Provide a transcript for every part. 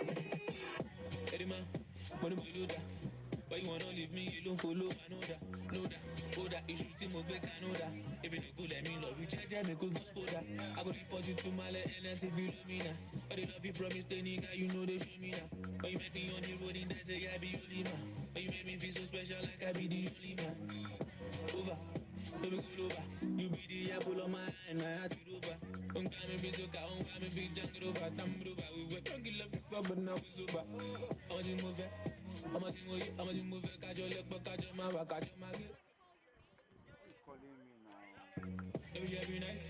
Hey man, when you do that, why you wanna leave me alone follow? I know that, oh that issue team of big, I know that. If you don't go let me love you, change me go go that. I go report you to my NS if you love me now. But the love you promise the nigga, you know they show me now. But you met me on the road and they say I be only man. But you made me feel so special like I be the only man. Over, baby go over. You be the apple on my hand, my heart is over. Don't come and be so cow, don't come and be jungle over. Tamb over, we were talking love before, but now we sober. I'ma do move it, I'ma do move it. Kajo lek, but kajo ma wa, kajo ma ge. Who's calling me now? Every night,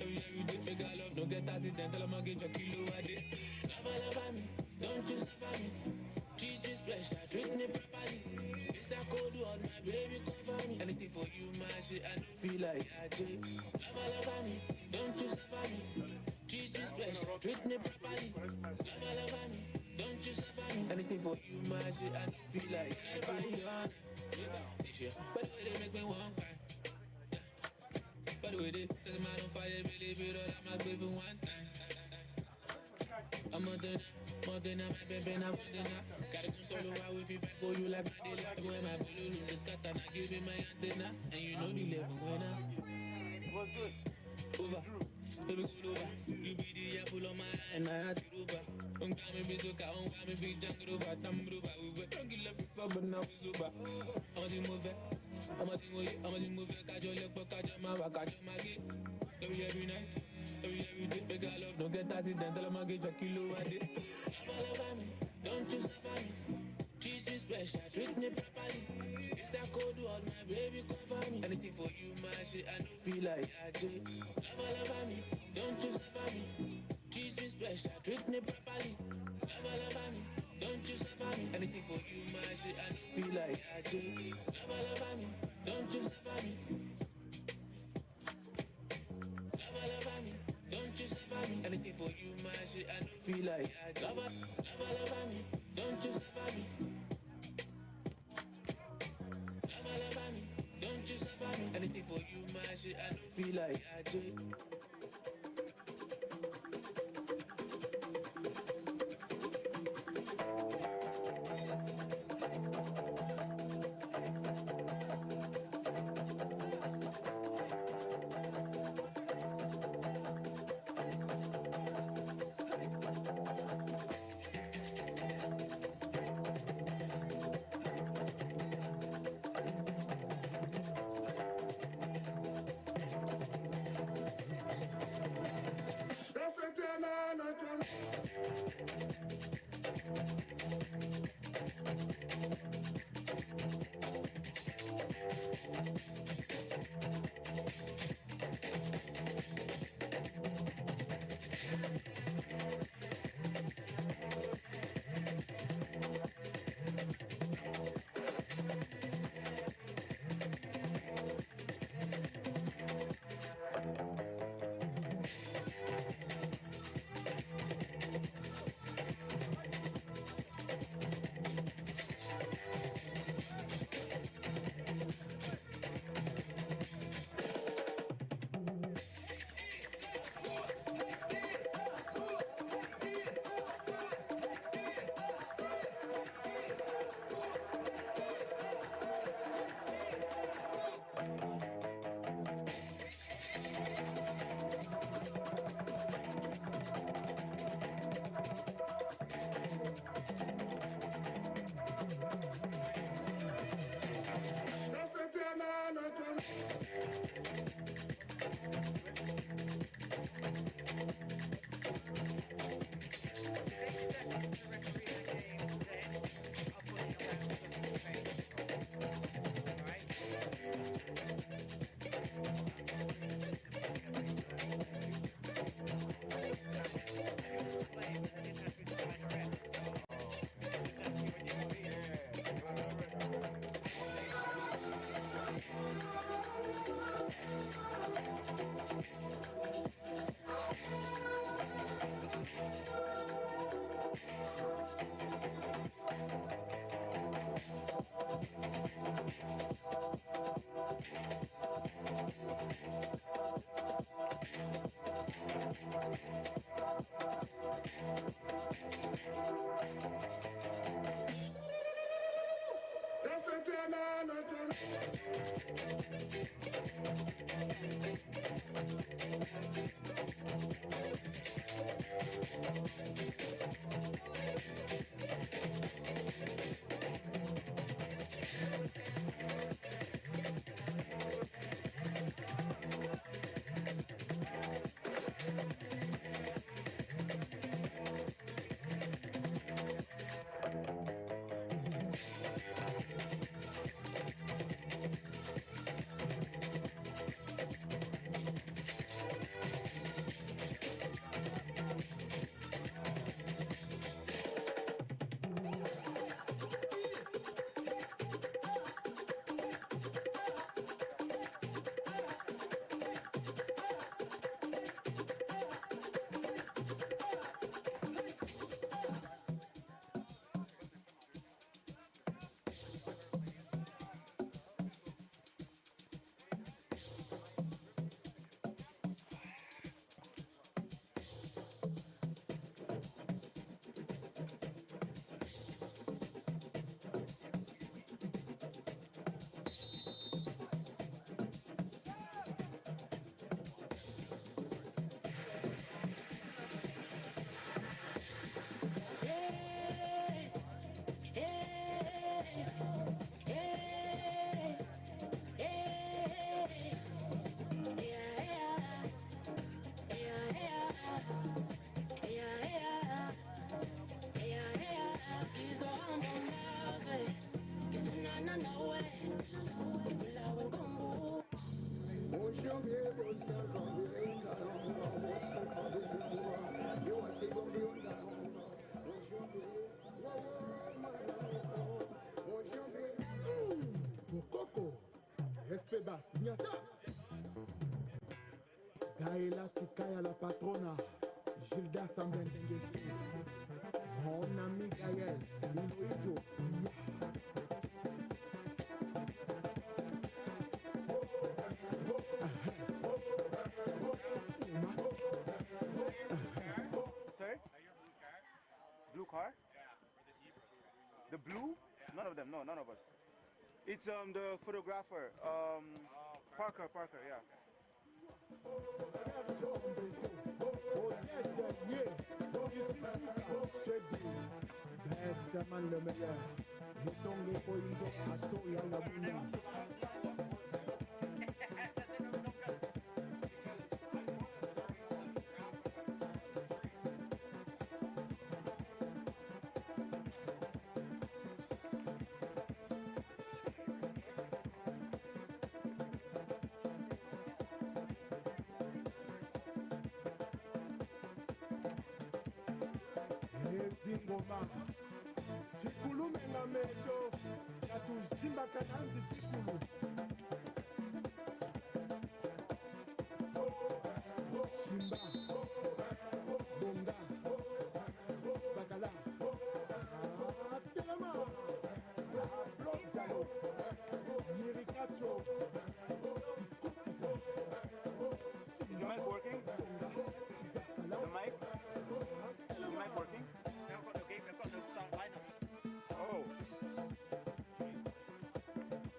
every day, make I love, don't get accidental, I'ma get your kilo a day. Love me, don't you suffer me. Treat me special, treat me properly. It's a cold world, my baby, cover me. Anything for you, my shit, I don't feel like I do. Love me, don't you suffer me. Treat me special, treat me properly. Love me, don't you suffer me. Anything for you, my shit, I don't feel like I do. But the way they make me want cry. By the way, they set the man on fire, believe it or not, my baby one time. I'm a dinner, my baby, now, gotta go solo out with you, for you like my daily. When my blue room is cut, and I give you my antenna, and you know the level when I'm What's good? over. Baby, go over. You be the apple on my hand, my heart is over. Don't come and be so cow, don't come and be jungle over, tamb over. We were talking love before, but now we sober. I'ma do move it. I'ma do move it. Kajo lek, but kajo ma wa, kajo ma ge. Every night, every day, make I love, don't get accidental, I'ma get your kilo a day. Love me, don't you suffer me. Treat me special, treat me properly. It's a cold world, my baby, cover me. Anything for you, my shit, I don't feel like I do. Love me, don't you suffer me. Treat me special, treat me properly. Love me, don't you suffer me. Anything for you, my shit, I don't feel like I do. Love me, don't you suffer me. Love me, don't you suffer me. Anything for you, my shit, I don't feel like I do. Love me, don't you suffer me. Love me, don't you suffer me. Anything for you, my shit, I don't feel like I do. à la patrona, Gilda Sambren mon ami Gaël, Lino Sorry? Blue car? The blue? None of them, no, none of us. It's the photographer, Parker, yeah. Le meilleur. Ngoma tikulume ngameto yatuzimba kananzi tikulu shimba bonga bakala telema blokjalo mirikacho Is the mic working? The mic? Is the mic working? Oh.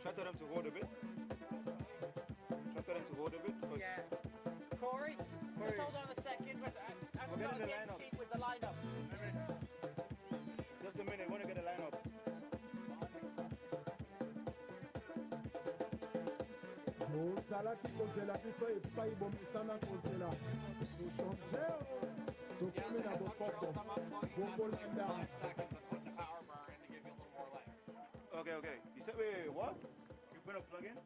Try to them to hold a bit. Try to them to hold a bit. Yeah. Corey, just hold on a second. But I've got a game sheet with the lineups. Just a minute. I want to get the lineups. Salati kozela biso epai bomisana kozela tochanger tokomela bokoko bokolanda. Okay. You said, wait, what? You put a plug in?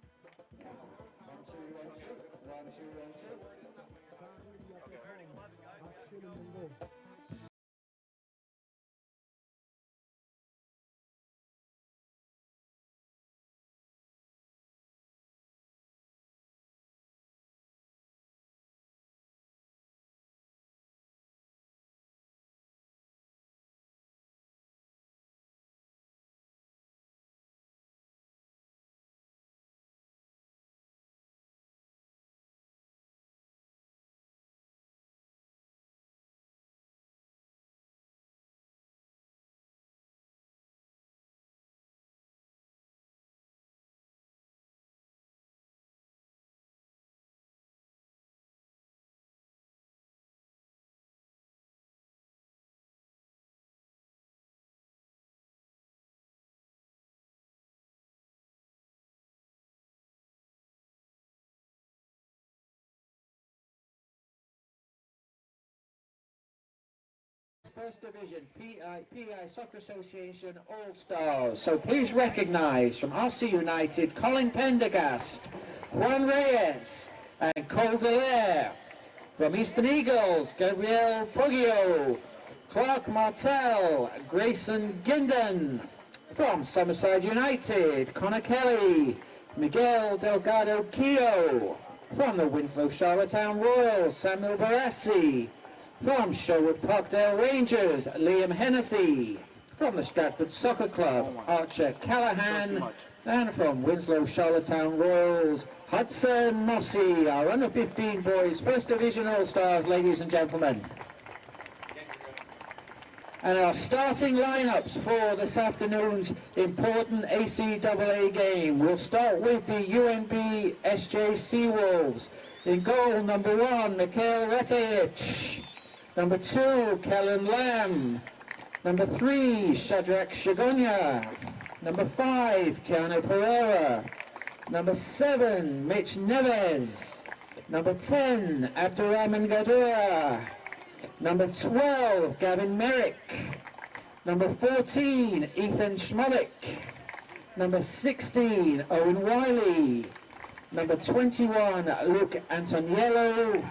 First Division PI Soccer Association All-Stars. So please recognise from RC United, Colin Pendergast, Juan Reyes and Cole Delaire. From Eastern Eagles, Gabriel Poggio, Clark Martel, Grayson Ginden. From Summerside United, Connor Kelly, Miguel Delgado Keogh. From the Winslow Charlottetown Royals, Samuel Barassi. From Sherwood Parkdale Rangers, Liam Hennessy. From the Stratford Soccer Club, Archer Callahan. And from Winslow Charlottetown Royals, Hudson Mossy, our under 15 boys, First Division All-Stars, ladies and gentlemen. And our starting lineups for this afternoon's important ACAA game. We'll start with the UNBSJ Seawolves. In goal, number 1, Mikhail Retevich. Number 2, Kellen Lamb. Number 3, Shadrach Shagonya. Number 5, Keanu Pereira. Number 7, Mitch Neves. Number 10, Abdurrahman Gadura. Number 12, Gavin Merrick. Number 14, Ethan Schmolik. Number 16, Owen Wiley. Number 21, Luke Antoniello.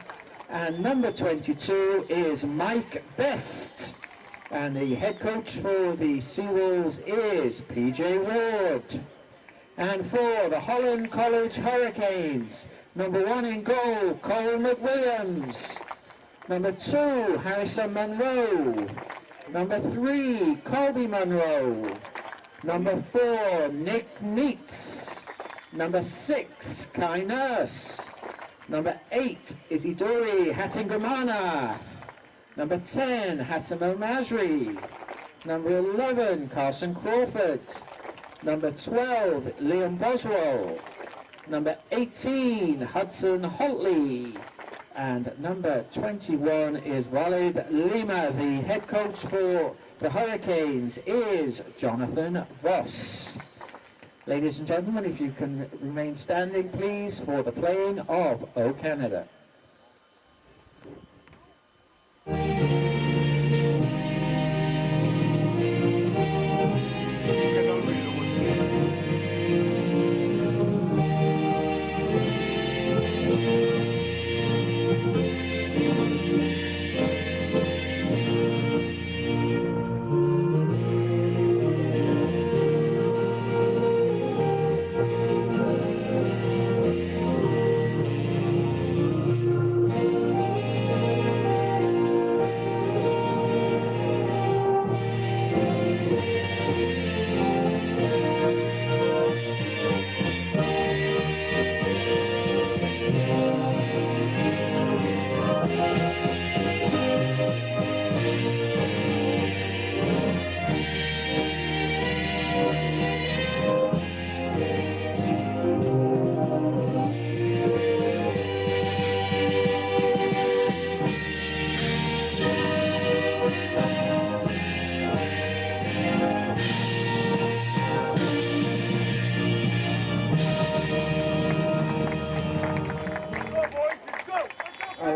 And number 22 is Mike Best. And the head coach for the Seawolves is PJ Ward. And for the Holland College Hurricanes, number 1 in goal, Cole McWilliams. Number 2, Harrison Monroe. Number 3, Colby Monroe. Number 4, Nick Neitz. Number 6, Kai Nurse. Number 8, Isidori Hatingramana. Number 10, Hatem Masri. Number 11, Carson Crawford. Number 12, Liam Boswell. Number 18, Hudson Holtley. And number 21 is Walid Lima. The head coach for the Hurricanes is Jonathan Voss. Ladies and gentlemen, if you can remain standing, please, for the playing of O Canada.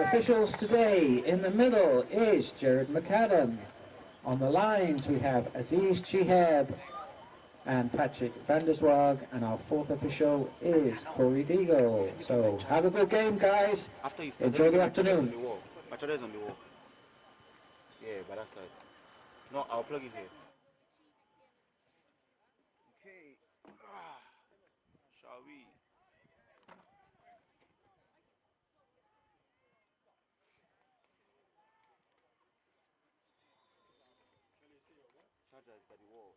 Officials today, in the middle is Jared McAdam. On the lines we have Aziz Chihab and Patrick van der Zwag, and our fourth official is Corey Deagle. So have a good game, guys. Enjoy the afternoon. My charger is on the wall. Yeah, by that side. No, I'll plug it here. Okay. Shall we? Charger is by the wall.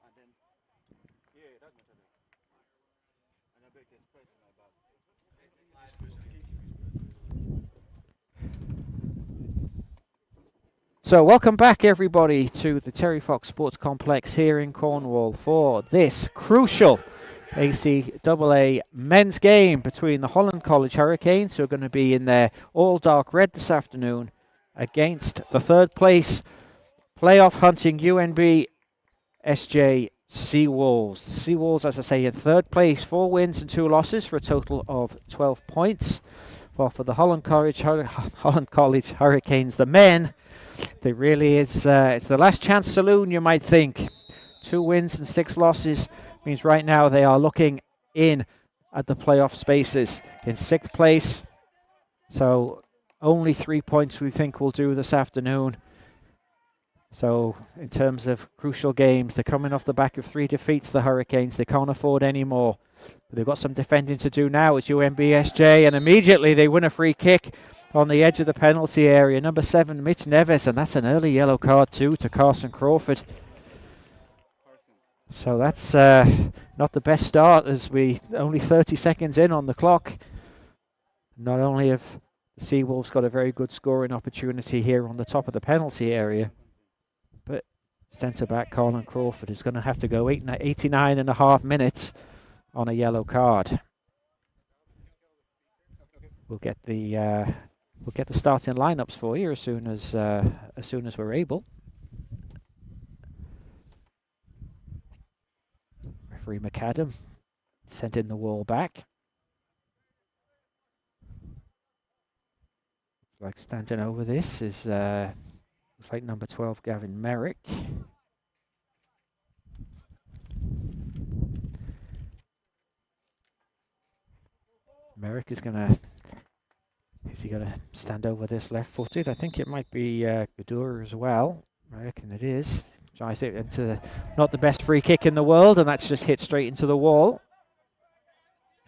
And then, yeah, that's my charger. And I break the spread to my back. So welcome back everybody to the Terry Fox Sports Complex here in Cornwall for this crucial ACAA men's game between the Holland College Hurricanes, who are going to be in their all dark red this afternoon, against the third place playoff hunting UNBSJ Seawolves. Seawolves, as I say, in third place, 4 wins and 2 losses for a total of 12 points. Well, for the Holland College Hurricanes, the men, they really it's the last chance saloon, you might think. 2 wins and 6 losses means right now they are looking in at the playoff spaces in 6th place. So only 3 points we think will do this afternoon. So in terms of crucial games, they're coming off the back of 3 defeats, the Hurricanes. They can't afford any more. But they've got some defending to do now. It's UNBSJ, and immediately they win a free kick on the edge of the penalty area. Number 7, Mitch Neves, and that's an early yellow card too to Carson Crawford. So that's not the best start, as we only 30 seconds in on the clock. Not only have the Seawolves got a very good scoring opportunity here on the top of the penalty area, but centre-back Colin Crawford is going to have to go 89 and a half minutes on a yellow card. We'll get the starting lineups for you as soon as we're able. Referee McAdam sent in the wall back. Looks like standing over this is looks like number 12 Gavin Merrick. Merrick is Is he going to stand over this left-footed? I think it might be Gadura as well. I reckon it is. Tries it into not the best free kick in the world, and that's just hit straight into the wall.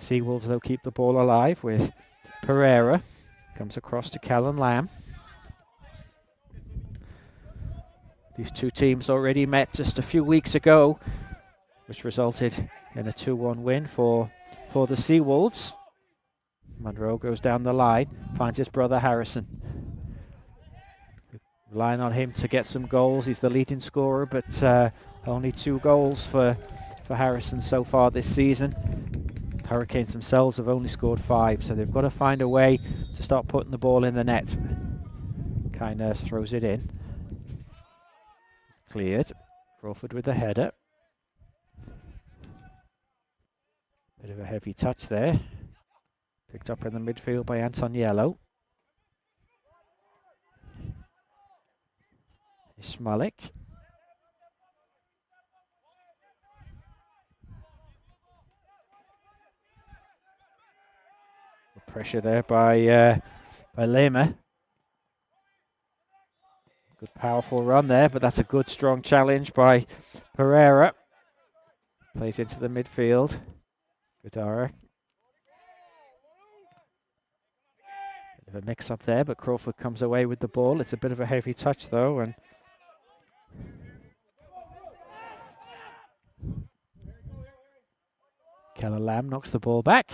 Seawolves, though, keep the ball alive with Pereira. Comes across to Callan Lamb. These two teams already met just a few weeks ago, which resulted in a 2-1 win for the Seawolves. Monroe goes down the line, finds his brother Harrison. Relying on him to get some goals. He's the leading scorer, but only 2 goals for Harrison so far this season. The Hurricanes themselves have only scored 5, so they've got to find a way to start putting the ball in the net. Kai Nurse throws it in. Cleared. Crawford with the header. Bit of a heavy touch there. Picked up in the midfield by Antoniello. Smolik. Pressure there by Lema. Good powerful run there, but that's a good strong challenge by Pereira. Plays into the midfield. Gadara. Bit of a mix up there, but Crawford comes away with the ball. It's a bit of a heavy touch though, and Callan Lamb knocks the ball back.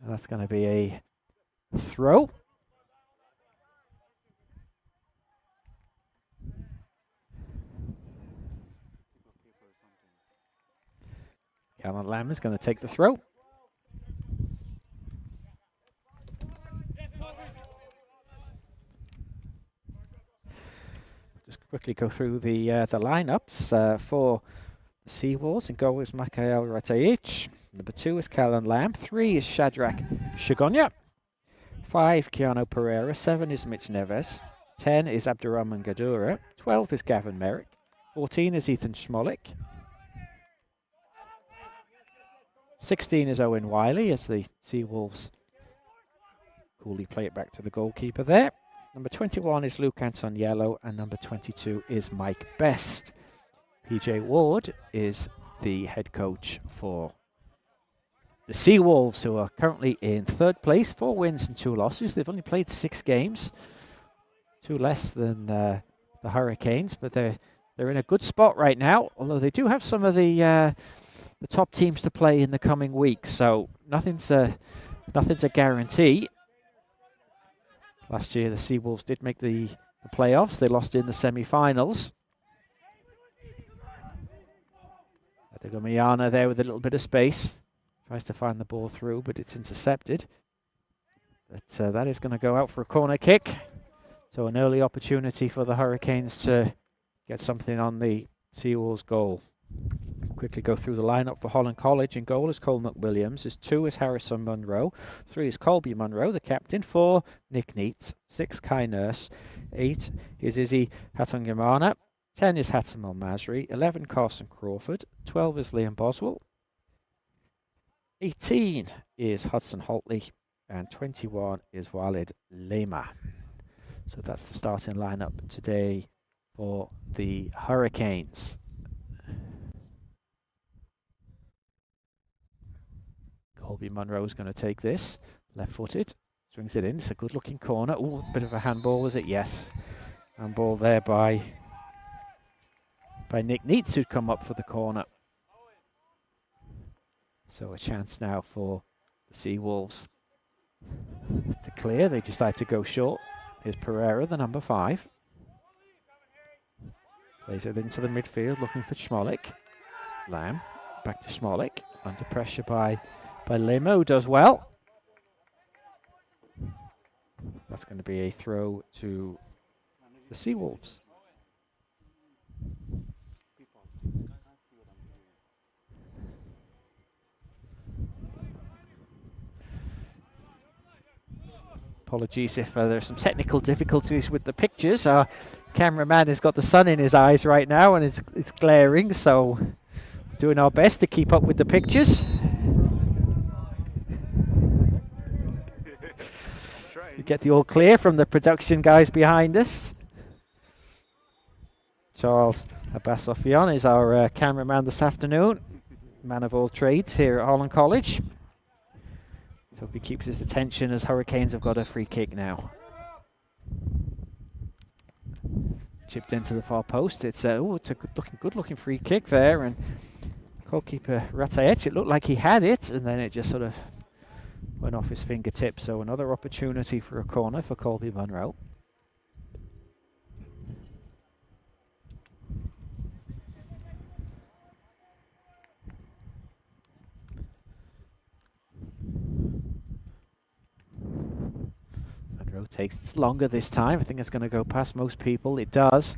That's going to be a throw. Callan Lamb is going to take the throw. Just quickly go through the lineups for the Seawolves. In goal is Mikael Ratajich. Number 2 is Callan Lamb. 3 is Shadrach Shagonya. 5, Keanu Pereira. 7 is Mitch Neves. 10 is Abdurrahman Gadura. 12 is Gavin Merrick. 14 is Ethan Smolik. 16 is Owen Wiley as the Seawolves coolly play it back to the goalkeeper there. Number 21 is Luke Antoniello, and number 22 is Mike Best. PJ Ward is the head coach for the Seawolves, who are currently in 3rd place, 4 wins and 2 losses. They've only played 6 games, 2 less than the Hurricanes, but they're in a good spot right now, although they do have some of the top teams to play in the coming weeks, so nothing's a guarantee. Last year the Seawolves did make the playoffs. They lost in the semi-finals. Adegamiana there with a little bit of space. Tries to find the ball through, but it's intercepted. But that is going to go out for a corner kick. So an early opportunity for the Hurricanes to get something on the Seawolves goal. Quickly go through the lineup for Holland College. In goal is Cole McWilliams. As 2 is Harrison Monroe. 3 is Colby Monroe, the captain. 4, Nick Neitz. 6, Kai Nurse. 8 is Izzy Hatungamana. 10 is Hatem El Masri. 11, Carson Crawford. 12 is Liam Boswell. 18 is Hudson Holtley. And 21 is Walid Lema. So that's the starting lineup today for the Hurricanes. Colby Monroe is going to take this, left-footed, swings it in. It's a good-looking corner. Oh, a bit of a handball, was it? Yes, handball there by Nick Neitz, who'd come up for the corner. So a chance now for the Seawolves to clear. They decide to go short. Here's Pereira, the number 5. Plays it into the midfield, looking for Smolik. Lamb, back to Smolik, under pressure by Lemo, does well. That's going to be a throw to the Seawolves. Apologies if there's some technical difficulties with the pictures. Our cameraman has got the sun in his eyes right now and it's glaring, so doing our best to keep up with the pictures. We get the all clear from the production guys behind us. Charles Abassofian is our cameraman this afternoon, man of all trades here at Holland College. Hope he keeps his attention as Hurricanes have got a free kick now. Chipped into the far post. It's a good looking free kick there, and goalkeeper Rataech, it looked like he had it, and then it just sort of went off his fingertips. So another opportunity for a corner for Colby Munro. Munro takes longer this time. I think it's going to go past most people. It does.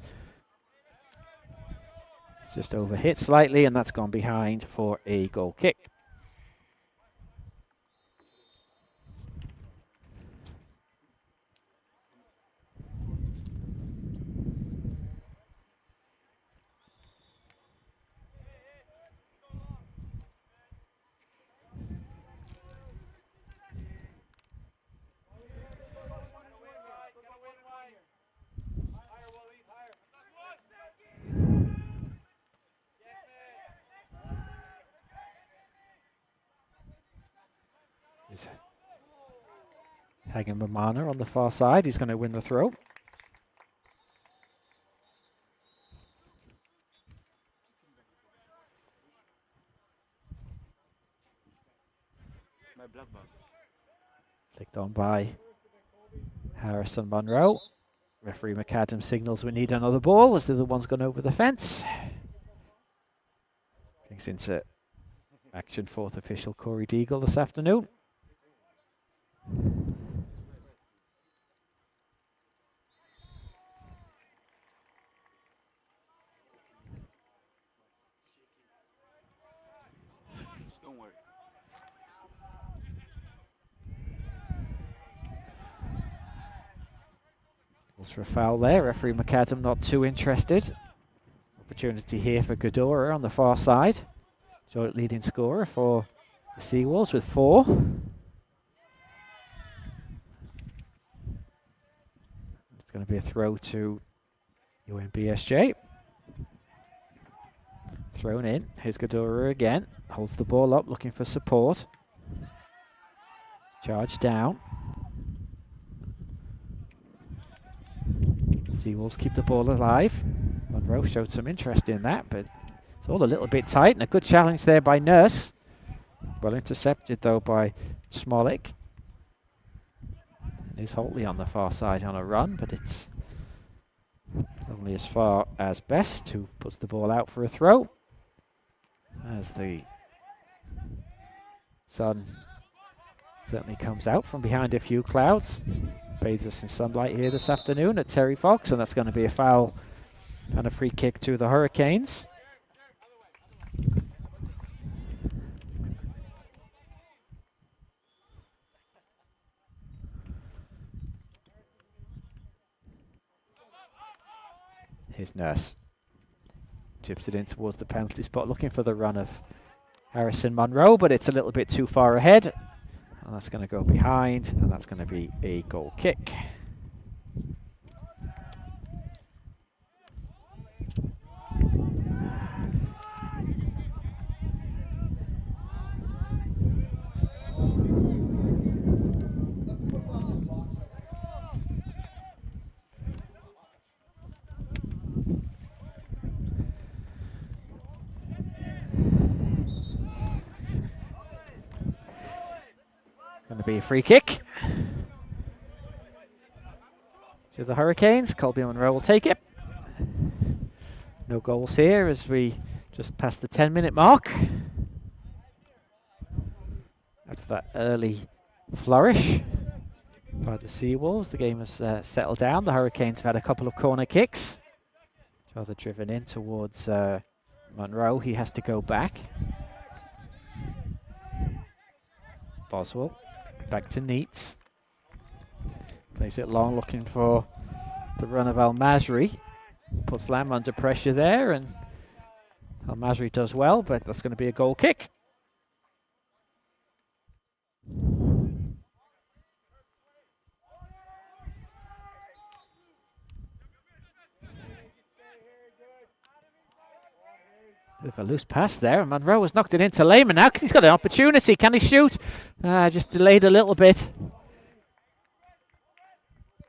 Just overhit slightly, and that's gone behind for a goal kick. Hagen Mamana on the far side. He's going to win the throw. My black bag. Flicked on by Harrison Munro. Referee McAdam signals we need another ball as the other one's gone over the fence. Brings into action fourth official Corey Deagle this afternoon. Don't worry. Calls for a foul there. Referee McAdam not too interested. Opportunity here for Godora on the far side. Joint leading scorer for the Seawolves with 4. It's going to be a throw to UNBSJ. Thrown in. Here's Godora again. Holds the ball up, looking for support. Charge down. Seawolves keep the ball alive. Munro showed some interest in that, but it's all a little bit tight, and a good challenge there by Nurse. Well intercepted though by Smolik. And is Holtley on the far side on a run, but it's only as far as Best, who puts the ball out for a throw. As the sun certainly comes out from behind a few clouds. Bathes us in sunlight here this afternoon at Terry Fox, and that's going to be a foul and a free kick to the Hurricanes. Here's Nurse. Chips it in towards the penalty spot, looking for the run of Harrison Munro, but it's a little bit too far ahead. And that's going to go behind, and that's going to be a goal kick. Going to be a free kick to the Hurricanes. Colby Munro will take it. No goals here as we just passed the 10-minute mark. After that early flourish by the Seawolves, the game has settled down. The Hurricanes have had a couple of corner kicks. Rather driven in towards Munro. He has to go back. Boswell. Back to Neitz. Plays it long, looking for the run of Al Masri. Puts Lamb under pressure there, and Al Masri does well, but that's going to be a goal kick. Bit of a loose pass there. Monroe has knocked it into Lehman now. He's got an opportunity. Can he shoot? Just delayed a little bit.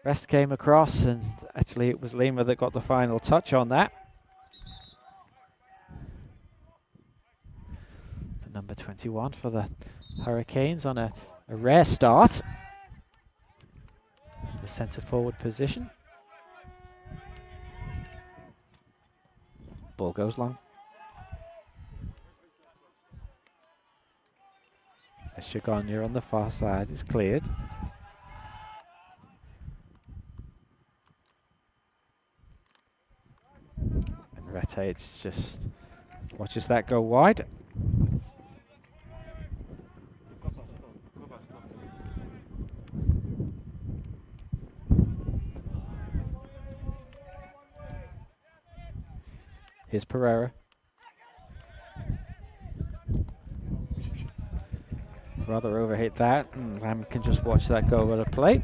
Rest came across, and actually it was Lima that got the final touch on that. The number 21 for the Hurricanes on a rare start. The centre forward position. Ball goes long. Shagonya on the far side is cleared. And Rete just watches that go wide. Here's Pereira. Rather overhit that, and Lamb can just watch that go over the plate.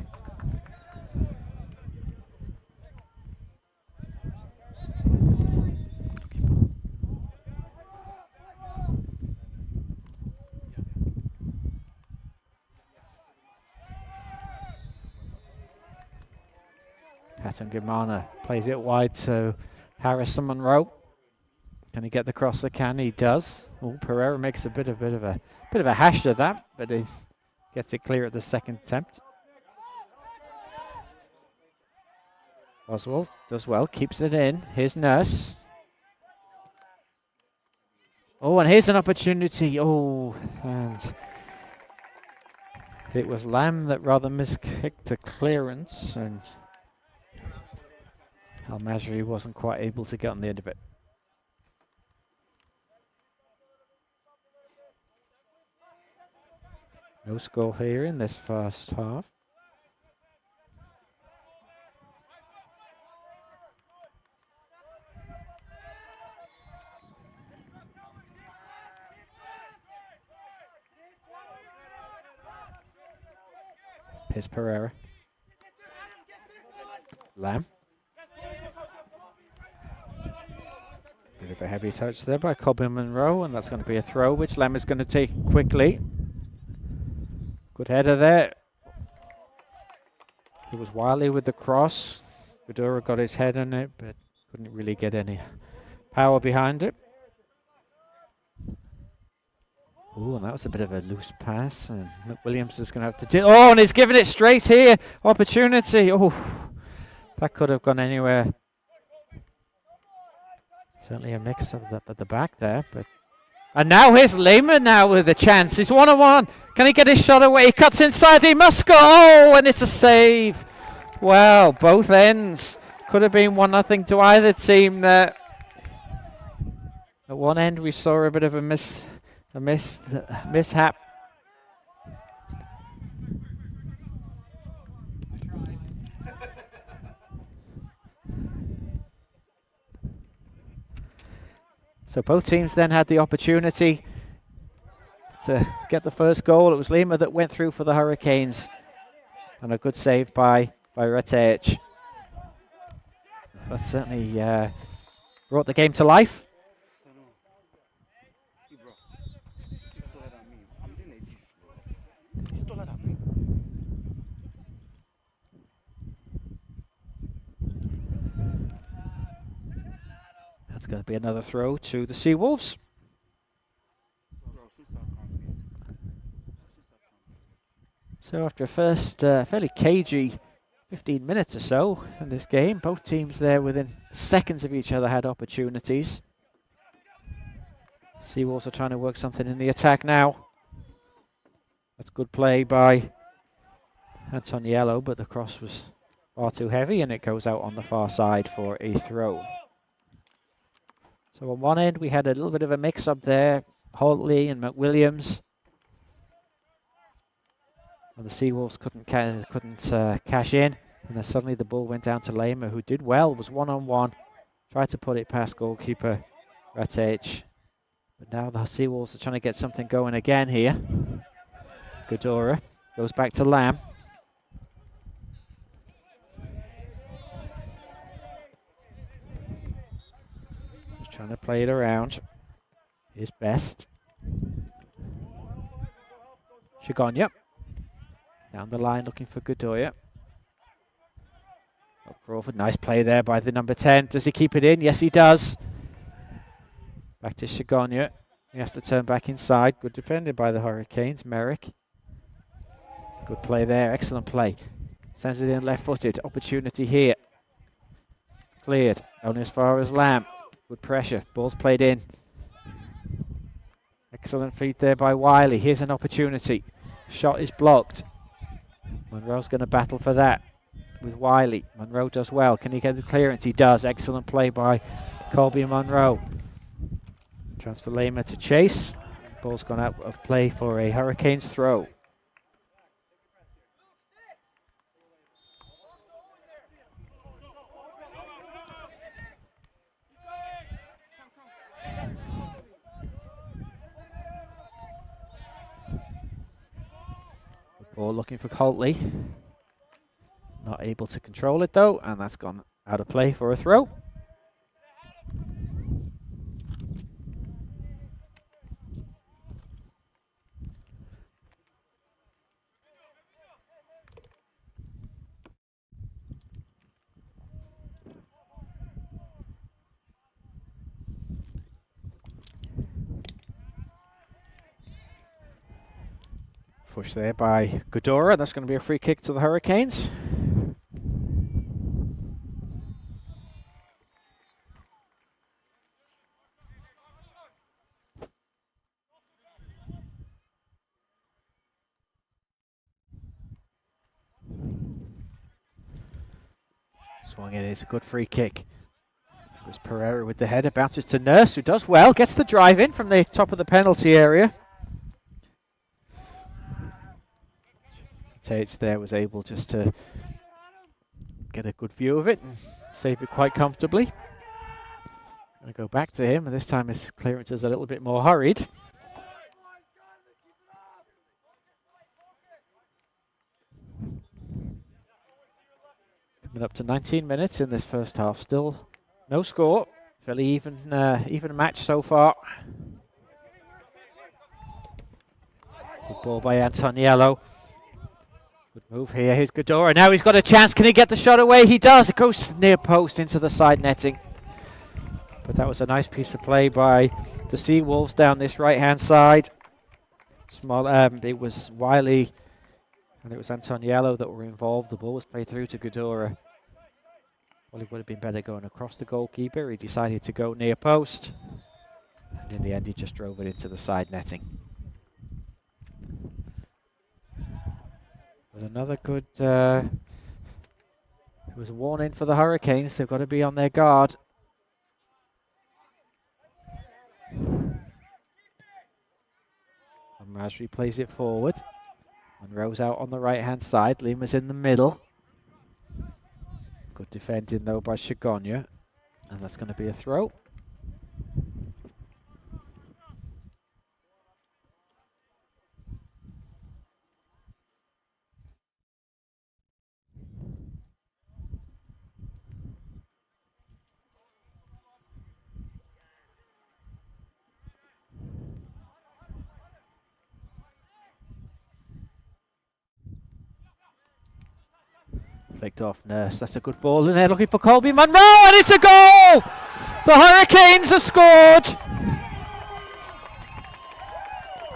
Hatton plays it wide to Harrison Monroe. Can he get the cross that can? He does. Oh, Pereira makes a bit of a hash of that, but he gets it clear at the second attempt. Oswald does well, keeps it in. Here's Nurse. Oh, and here's an opportunity. Oh, and it was Lamb that rather miskicked the clearance, and Al Masri wasn't quite able to get on the end of it. No score here in this first half. Here's Pereira. Lamb. Bit of a heavy touch there by Colby Monroe, and that's going to be a throw, which Lamb is going to take quickly. Good header there. It was Wiley with the cross. Vidura got his head on it, but couldn't really get any power behind it. Ooh, and that was a bit of a loose pass, and McWilliams is going to have to do. Oh, and he's giving it straight here. Opportunity. Oh, that could have gone anywhere. Certainly a mix of at the back there, but. And now here's Lehman now with a chance. He's 1-on-1. Can he get his shot away? He cuts inside. He must go. Oh, and it's a save. Well, both ends. Could have been 1-0 to either team there. At one end, we saw a bit of a mishap. So both teams then had the opportunity to get the first goal. It was Lima that went through for the Hurricanes. And a good save by Retech. That certainly brought the game to life. That's going to be another throw to the Seawolves. So after a first fairly cagey 15 minutes or so in this game, both teams there within seconds of each other had opportunities. Seawolves are trying to work something in the attack now. That's good play by Antoniello, but the cross was far too heavy and it goes out on the far side for a throw. So on one end, we had a little bit of a mix-up there. Holtley and McWilliams. And the Seawolves couldn't cash in. And then suddenly the ball went down to Lema, who did well, was 1-on-1. Tried to put it past goalkeeper Right edge. But now the Seawolves are trying to get something going again here. Godora goes back to Lamb. Just trying to play it around. His best. Shigonya. Down the line looking for Godoya. Oh, Crawford, nice play there by the number 10. Does he keep it in? Yes, he does. Back to Shigonya. He has to turn back inside. Good defended by the Hurricanes. Merrick. Good play there. Excellent play. Sends it in left-footed. Opportunity here. Cleared. Only as far as Lamb. Good pressure. Ball's played in. Excellent feed there by Wiley. Here's an opportunity. Shot is blocked. Monroe's going to battle for that with Wiley. Monroe does well. Can he get the clearance? He does. Excellent play by Colby Monroe. Transfer Lehmer to chase. Ball's gone out of play for a Hurricanes throw. Ball looking for Coltley. Not able to control it though, and that's gone out of play for a throw. Push there by Godora. That's going to be a free kick to the Hurricanes. Swung it is a good free kick. It was Pereira with the header. Bounces to Nurse, who does well. Gets the drive in from the top of the penalty area. Tage there was able just to get a good view of it and save it quite comfortably. Going to go back to him, and this time his clearance is a little bit more hurried. Coming up to 19 minutes in this first half, still no score. Fairly even match so far. Good ball by Antoniello. Good move here. Here's Godora. Now he's got a chance. Can he get the shot away? He does. It goes near post into the side netting. But that was a nice piece of play by the Seawolves down this right-hand side. It was Wiley and it was Antoniello that were involved. The ball was played through to Godora. Well, it would have been better going across the goalkeeper. He decided to go near post. And in the end, he just drove it into the side netting. But another good... it was a warning for the Hurricanes. They've got to be on their guard. And Masri plays it forward. Monroe's out on the right-hand side. Lima's in the middle. Good defending, though, by Shigonya. And that's going to be a throw. Flicked off Nurse. That's a good ball in there, looking for Colby Monroe, and it's a goal! The Hurricanes have scored!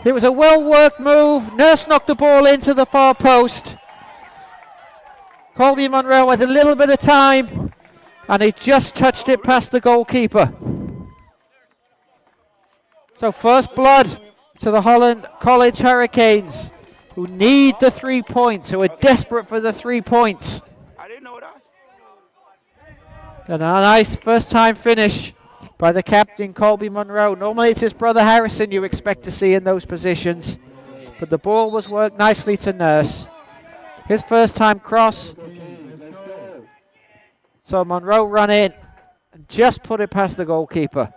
It was a well-worked move. Nurse knocked the ball into the far post. Colby Monroe had a little bit of time, and he just touched it past the goalkeeper. So first blood to the Holland College Hurricanes, who need the 3 points, who are desperate for the 3 points. I didn't know that. And a nice first-time finish by the captain, Colby Monroe. Normally it's his brother Harrison you expect to see in those positions, but the ball was worked nicely to Nurse. His first-time cross. So Monroe run in and just put it past the goalkeeper.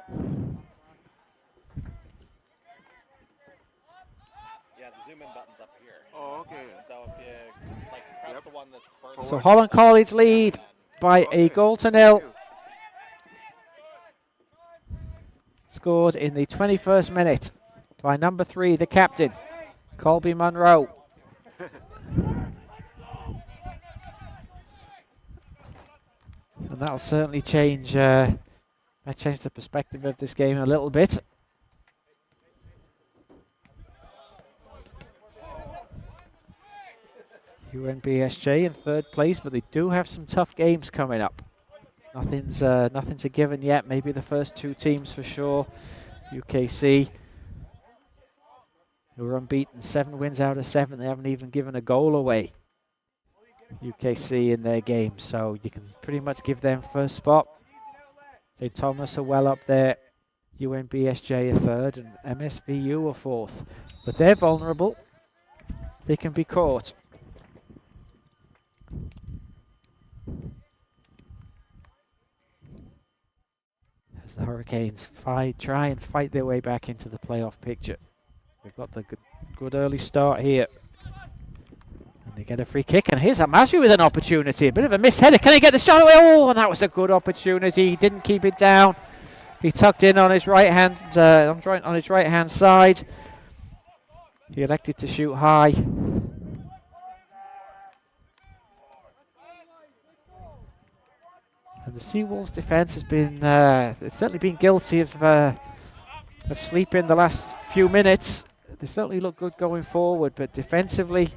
So Holland College lead by a goal to nil. Scored in the 21st minute by number 3, the captain, Colby Monroe. And that'll certainly change the perspective of this game a little bit. UNBSJ in 3rd place, but they do have some tough games coming up. Nothing's a given yet. Maybe the first 2 teams for sure. UKC, who are unbeaten, 7 wins out of 7. They haven't even given a goal away. UKC in their game, so you can pretty much give them first spot. St. Thomas are well up there. UNBSJ are 3rd, and MSVU are 4th. But they're vulnerable. They can be caught. As the Hurricanes try and fight their way back into the playoff picture. They've got the good early start here. And they get a free kick, and here's Amasu with an opportunity. A bit of a misheader. Can he get the shot away? Oh, and that was a good opportunity. He didn't keep it down. He tucked in on his right hand side. He elected to shoot high. And the Seawolves defence has been certainly been guilty of sleeping the last few minutes. They certainly look good going forward, but defensively,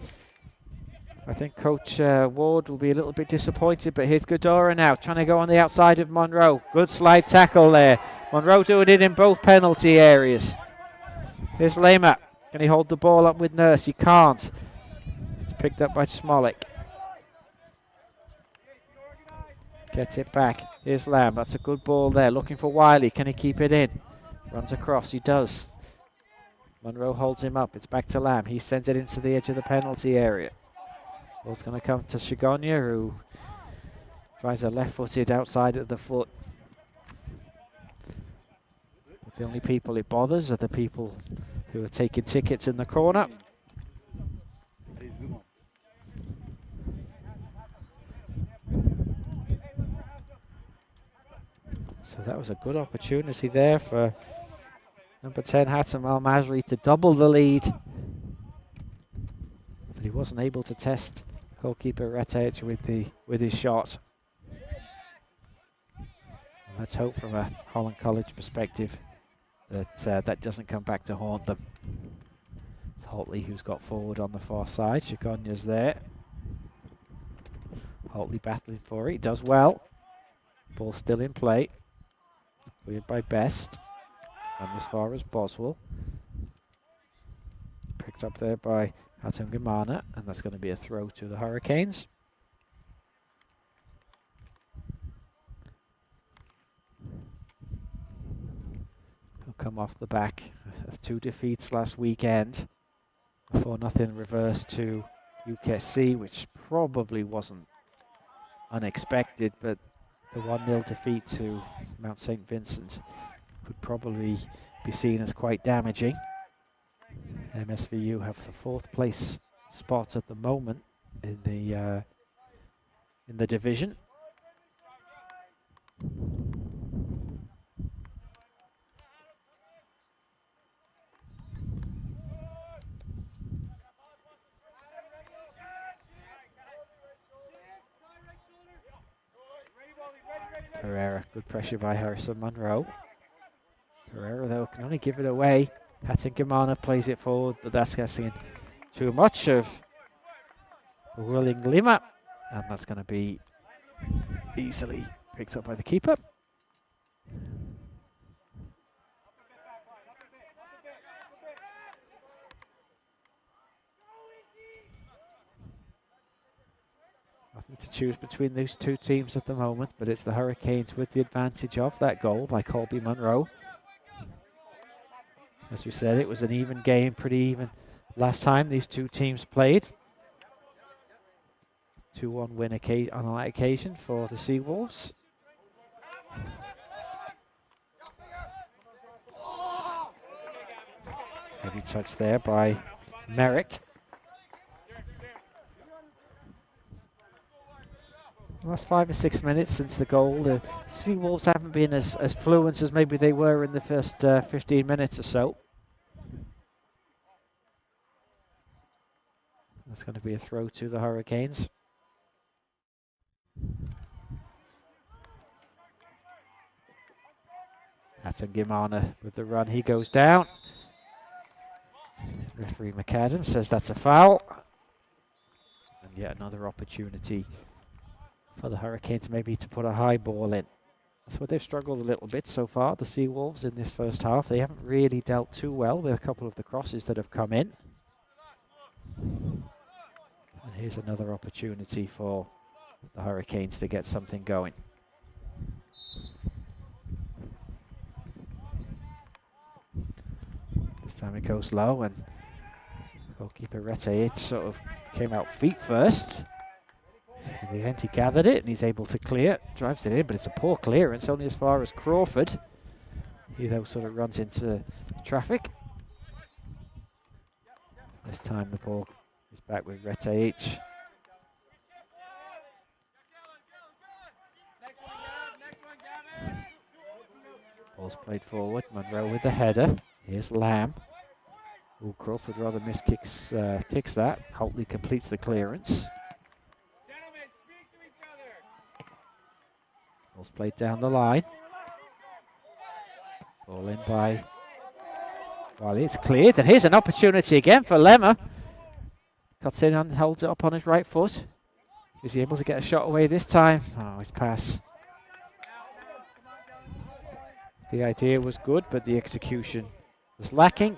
I think Coach Ward will be a little bit disappointed. But here's Godora now, trying to go on the outside of Monroe. Good slide tackle there. Monroe doing it in both penalty areas. Here's Lema. Can he hold the ball up with Nurse? He can't. It's picked up by Smolik. Gets it back. Here's Lamb. That's a good ball there. Looking for Wiley. Can he keep it in? Runs across. He does. Monroe holds him up. It's back to Lamb. He sends it into the edge of the penalty area. Ball's going to come to Shigonia, who tries a left-footed outside of the foot. But the only people it bothers are the people who are taking tickets in the corner. So that was a good opportunity there for number 10 Hatem Al Masri to double the lead. But he wasn't able to test goalkeeper Retech with his shot. And let's hope from a Holland College perspective that that doesn't come back to haunt them. It's Holtley who's got forward on the far side. Shigonia's there. Holtley battling for it. He does well. Ball still in play. Cleared by Best. And as far as Boswell. Picked up there by Hatem Gamana. And that's going to be a throw to the Hurricanes. He'll come off the back of 2 defeats last weekend. 4-0 reverse to UKC, which probably wasn't unexpected, but the 1-0 defeat to Mount St. Vincent could probably be seen as quite damaging. MSVU have the 4th place spot at the moment in the division. Herrera, good pressure by Harrison Monroe. Herrera, though, can only give it away. Hatem Gamana plays it forward, but that's getting too much of Willing Lima. And that's going to be easily picked up by the keeper. Nothing to choose between those 2 teams at the moment, but it's the Hurricanes with the advantage of that goal by Colby Monroe. As we said, it was an even game, pretty even last time these 2 teams played. 2-1 win on that occasion for the Seawolves. Heavy touch there by Merrick. Last 5 or 6 minutes since the goal, the Seawolves haven't been as fluent as maybe they were in the first 15 minutes or so. That's going to be a throw to the Hurricanes. Hatton-Gimana with the run, he goes down. Referee McAdam says that's a foul. And yet another opportunity for the Hurricanes maybe to put a high ball in. That's where they've struggled a little bit so far, the Seawolves, in this first half. They haven't really dealt too well with a couple of the crosses that have come in. And here's another opportunity for the Hurricanes to get something going. This time it goes low, and goalkeeper Rete sort of came out feet first. In the end he gathered it and he's able to clear, drives it in, but it's a poor clearance, only as far as Crawford. He though sort of runs into traffic. This time the ball is back with Rete. Ball's played forward, Monroe with the header. Here's Lamb. Ooh, Crawford rather kicks that. Holtley completes the clearance. Ball's played down the line. Ball in by Wiley. It's cleared, and here's an opportunity again for Lemmer. Cuts in and holds it up on his right foot. Is he able to get a shot away this time? Oh, his pass. The idea was good, but the execution was lacking.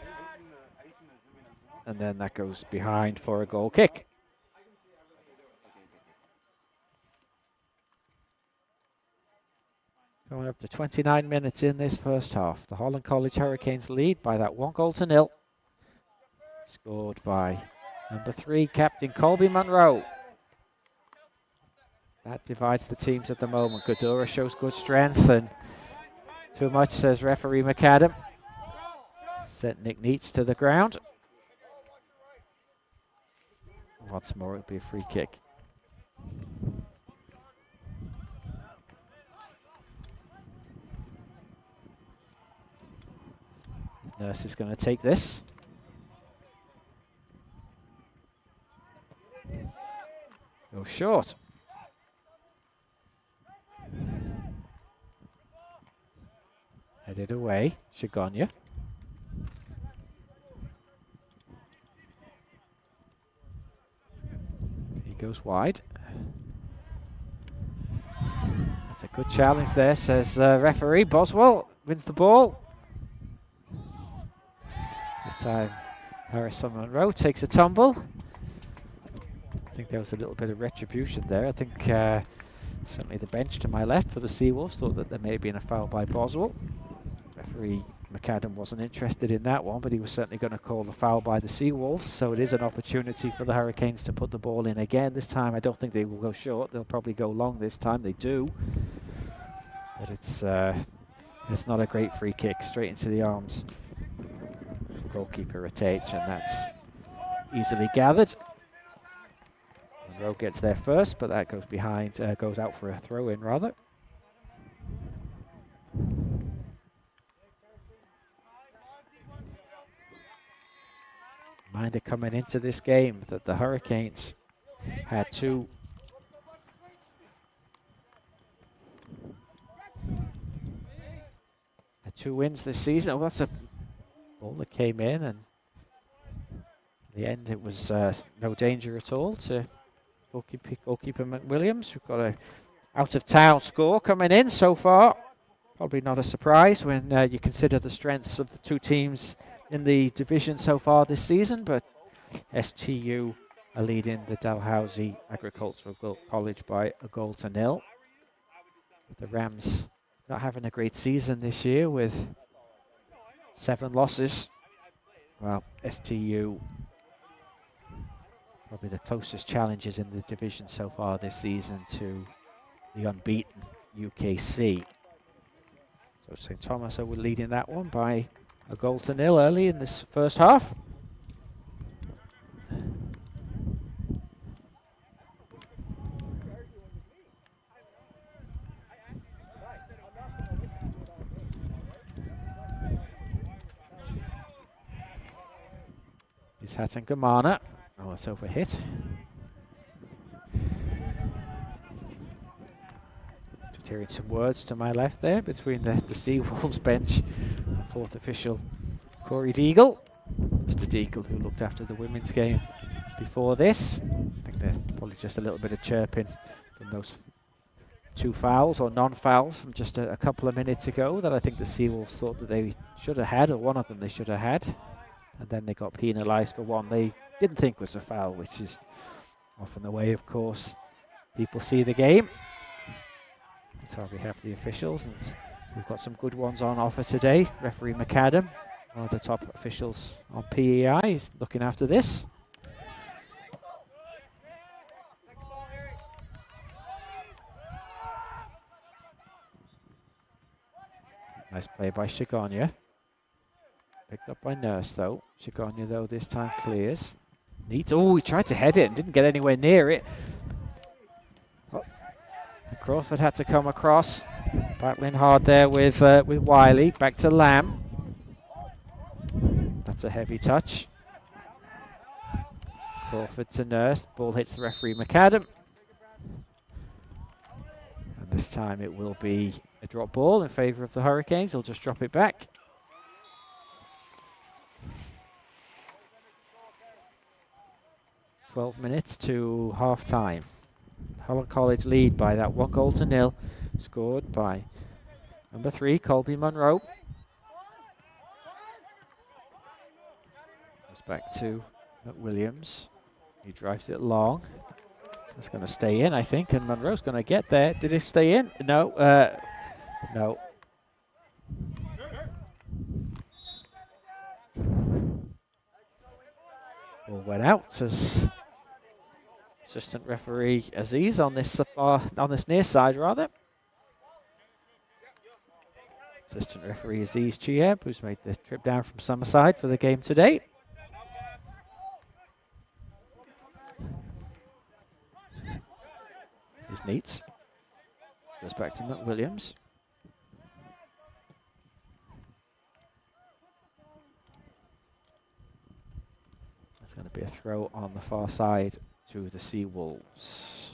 And then that goes behind for a goal kick. Going up to 29 minutes in this first half. The Holland College Hurricanes lead by that 1-0. Scored by number 3, Captain Colby Monroe. That divides the teams at the moment. Godura shows good strength, and too much, says referee McAdam. Sent Nick Neitz to the ground. Once more, it'll be a free kick. Nurse is going to take this. Go short. Headed away, Shigonya. He goes wide. That's a good challenge there, says referee. Boswell wins the ball. This time Harrison Monroe takes a tumble. I think there was a little bit of retribution there. I think certainly the bench to my left for the Seawolves thought that there may have been a foul by Boswell. Referee McAdam wasn't interested in that one, but he was certainly going to call the foul by the Seawolves. So it is an opportunity for the Hurricanes to put the ball in again. This time I don't think they will go short. They'll probably go long this time. They do. But it's not a great free kick. Straight into the arms. Goalkeeper Ratage, and that's easily gathered. Monroe gets there first, but that goes behind, goes out for a throw-in rather. Reminder coming into this game that the Hurricanes had two wins this season. Oh, that's a ball that came in, and in the end it was no danger at all to goalkeeper McWilliams. We've got a out-of-town score coming in so far. Probably not a surprise when you consider the strengths of the two teams in the division so far this season, but STU are leading the Dalhousie Agricultural College by 1-0. The Rams not having a great season this year with 7 losses. Well, STU probably the closest challenges in the division so far this season to the unbeaten UKC. So St Thomas are leading that one by 1-0 early in this first half. It's Hattengamana. Oh, it's overhit. Just hearing some words to my left there between the Seawolves bench and fourth official Corey Deagle. Mr. Deagle, who looked after the women's game before this. I think there's probably just a little bit of chirping from those 2 fouls or non-fouls from just a couple of minutes ago that I think the Seawolves thought that they should have had, or one of them they should have had. And then they got penalised for one they didn't think was a foul, which is often the way, of course, people see the game. That's how we have the officials, and we've got some good ones on offer today. Referee McAdam, one of the top officials on PEI, is looking after this. Nice play by Shigonya. Picked up by Nurse though. Shigonya though this time clears. Neat. Oh, he tried to head it and didn't get anywhere near it. Oh. Crawford had to come across. Battling hard there with Wiley. Back to Lamb. That's a heavy touch. Crawford to Nurse. Ball hits the referee McAdam. And this time it will be a drop ball in favour of the Hurricanes. They'll just drop it back. "12 minutes to half time. Holland College lead by that 1-0, scored by number 3, Colby Monroe. Goes back to McWilliams. He drives it long. It's going to stay in, I think, and Monroe's going to get there. Did it stay in? No. No. Ball went out as assistant referee Aziz on this near side rather. Assistant referee Aziz Chieb, who's made the trip down from Summerside for the game today. Here's Neats. Goes back to McWilliams. That's going to be a throw on the far side to the Seawolves.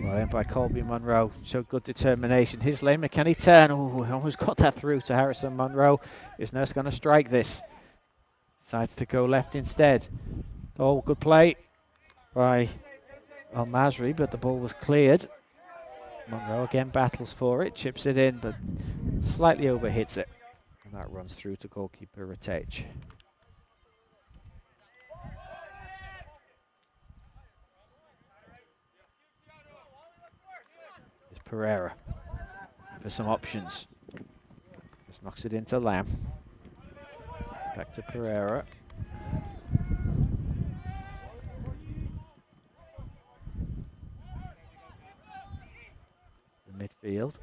Well in by Colby Monroe, showed good determination. His lane, can he turn? Oh, almost got that through to Harrison Monroe. Is Nurse going to strike this? Decides to go left instead. Oh, good play by Al Masri, but the ball was cleared. Monroe again battles for it, chips it in, but slightly overhits it. And that runs through to goalkeeper Ratech. Pereira for some options. Just knocks it into Lamb. Back to Pereira. The midfield.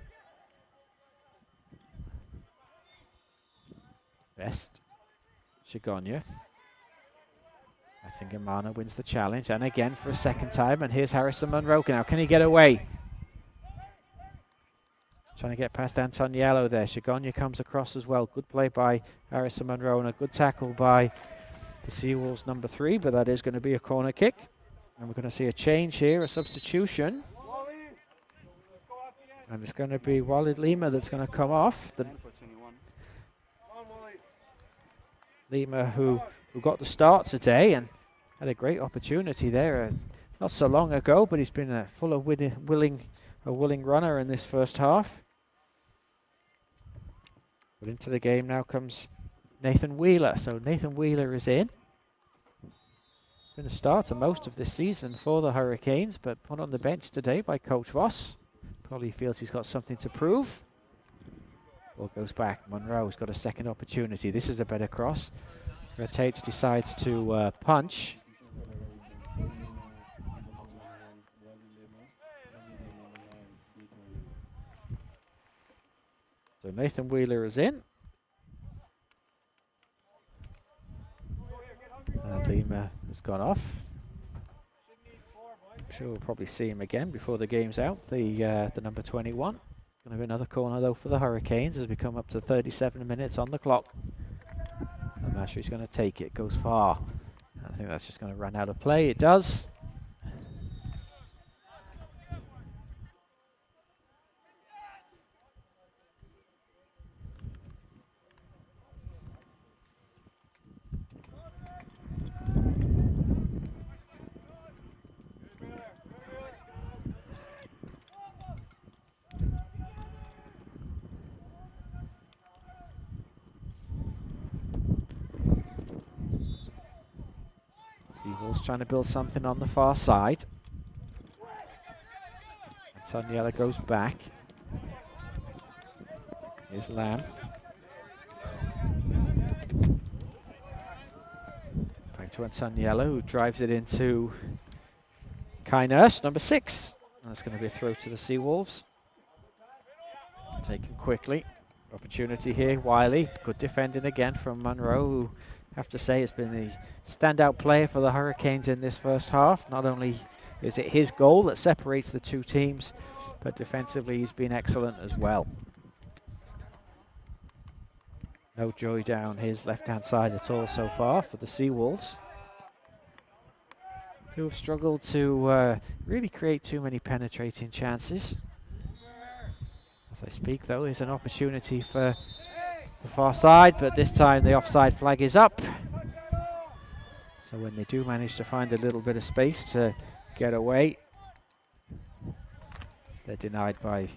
Best. Shigonya. Hattengamana wins the challenge, and again for a second time, and here's Harrison Monroe now. Can he get away? Trying to get past Antoniello there. Shigonya comes across as well. Good play by Harrison Monroe and a good tackle by the Seawolves number 3, but that is going to be a corner kick. And we're going to see a change here, a substitution. And it's going to be Walid Lima that's going to come off. Lima who got the start today and had a great opportunity there not so long ago, but he's been a willing runner in this first half. But into the game now comes Nathan Wheeler. So Nathan Wheeler is in. Been a starter most of this season for the Hurricanes, but put on the bench today by Coach Voss. Probably feels he's got something to prove. Ball goes back. Monroe's got a second opportunity. This is a better cross. Ratech decides to punch. Nathan Wheeler is in. And Lima has gone off. I'm sure we'll probably see him again before the game's out. The number 21. Going to be another corner though for the Hurricanes as we come up to 37 minutes on the clock. And Masri's going to take it, goes far. I think that's just going to run out of play. It does. Seawolves trying to build something on the far side. Antoniella goes back. Here's Lamb. Back to Antoniella, who drives it into Kai Nurse, number 6. And that's going to be a throw to the Seawolves. Taken quickly. Opportunity here, Wiley. Good defending again from Monroe, who I have to say has been the standout player for the Hurricanes in this first half. Not only is it his goal that separates the two teams, but defensively he's been excellent as well. No joy down his left-hand side at all so far for the Seawolves, who have struggled to really create too many penetrating chances. As I speak, though, is an opportunity for the far side, but this time the offside flag is up. So when they do manage to find a little bit of space to get away, they're denied by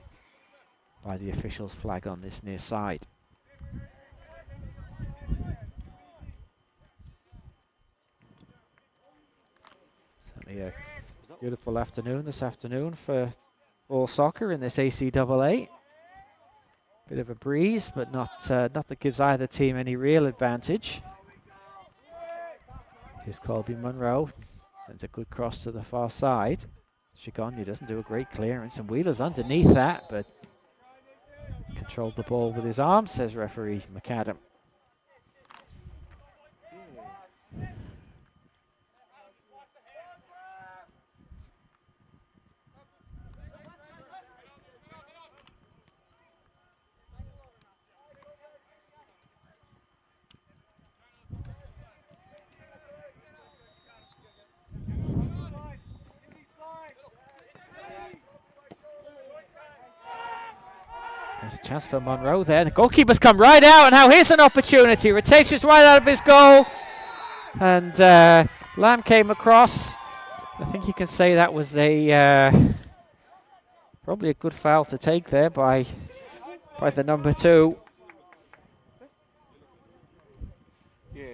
the official's flag on this near side. Certainly a beautiful afternoon this afternoon for all soccer in this ACAA. Bit of a breeze, but not that gives either team any real advantage. Here's Colby Monroe. Sends a good cross to the far side. Shigonya doesn't do a great clearance, and Wheeler's underneath that, but controlled the ball with his arm, says referee McAdam. There's a chance for Monroe there. The goalkeeper's come right out, and now here's an opportunity. Rotations right out of his goal. And Lamb came across. I think you can say that was a probably a good foul to take there by the number 2. Yeah.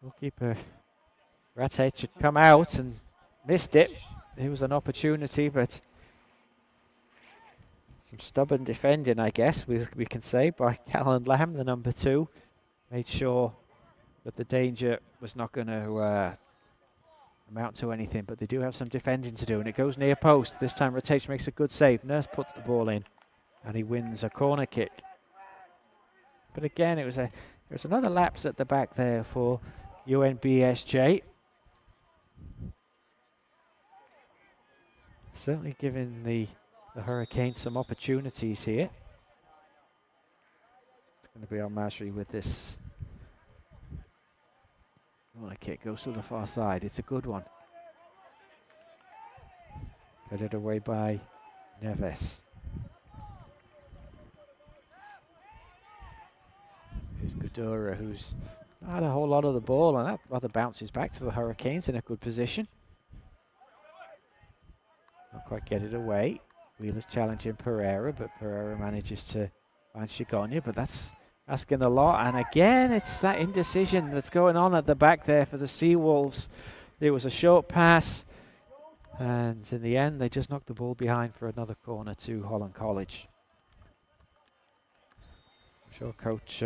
Goalkeeper Ratate should come out and missed it. It was an opportunity, but some stubborn defending, I guess we can say, by Callan Lamb, the number 2. Made sure that the danger was not going to amount to anything, but they do have some defending to do, and it goes near post. This time Rotation makes a good save. Nurse puts the ball in, and he wins a corner kick. But again, it was another lapse at the back there for UNBSJ. Certainly giving the Hurricanes some opportunities here. It's going to be on Masri with this. Corner kick goes to the far side. It's a good one. Headed away by Neves. Here's Godura, who's not had a whole lot of the ball, and that rather bounces back to the Hurricanes in a good position. Not quite get it away. Wheeler's challenging Pereira, but Pereira manages to find Shigonya, but that's asking a lot. And again, it's that indecision that's going on at the back there for the Seawolves. There was a short pass, and in the end, they just knocked the ball behind for another corner to Holland College. I'm sure Coach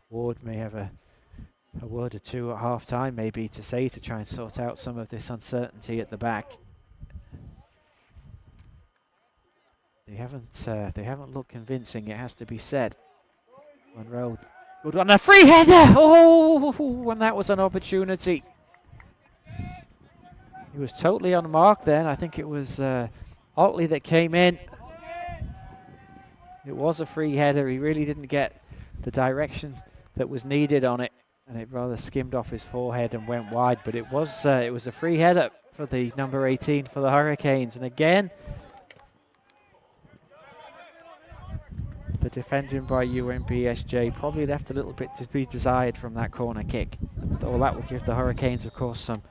Ward may have a word or two at half-time maybe to say to try and sort out some of this uncertainty at the back. They haven't looked convincing, it has to be said. Monroe, good on a free header! Oh, and that was an opportunity. He was totally on mark then. I think it was Otley that came in. It was a free header. He really didn't get the direction that was needed on it, and it rather skimmed off his forehead and went wide. But it was a free header for the number 18 for the Hurricanes. And again, the defending by UNBSJ probably left a little bit to be desired from that corner kick. Well, that would give the Hurricanes, of course, some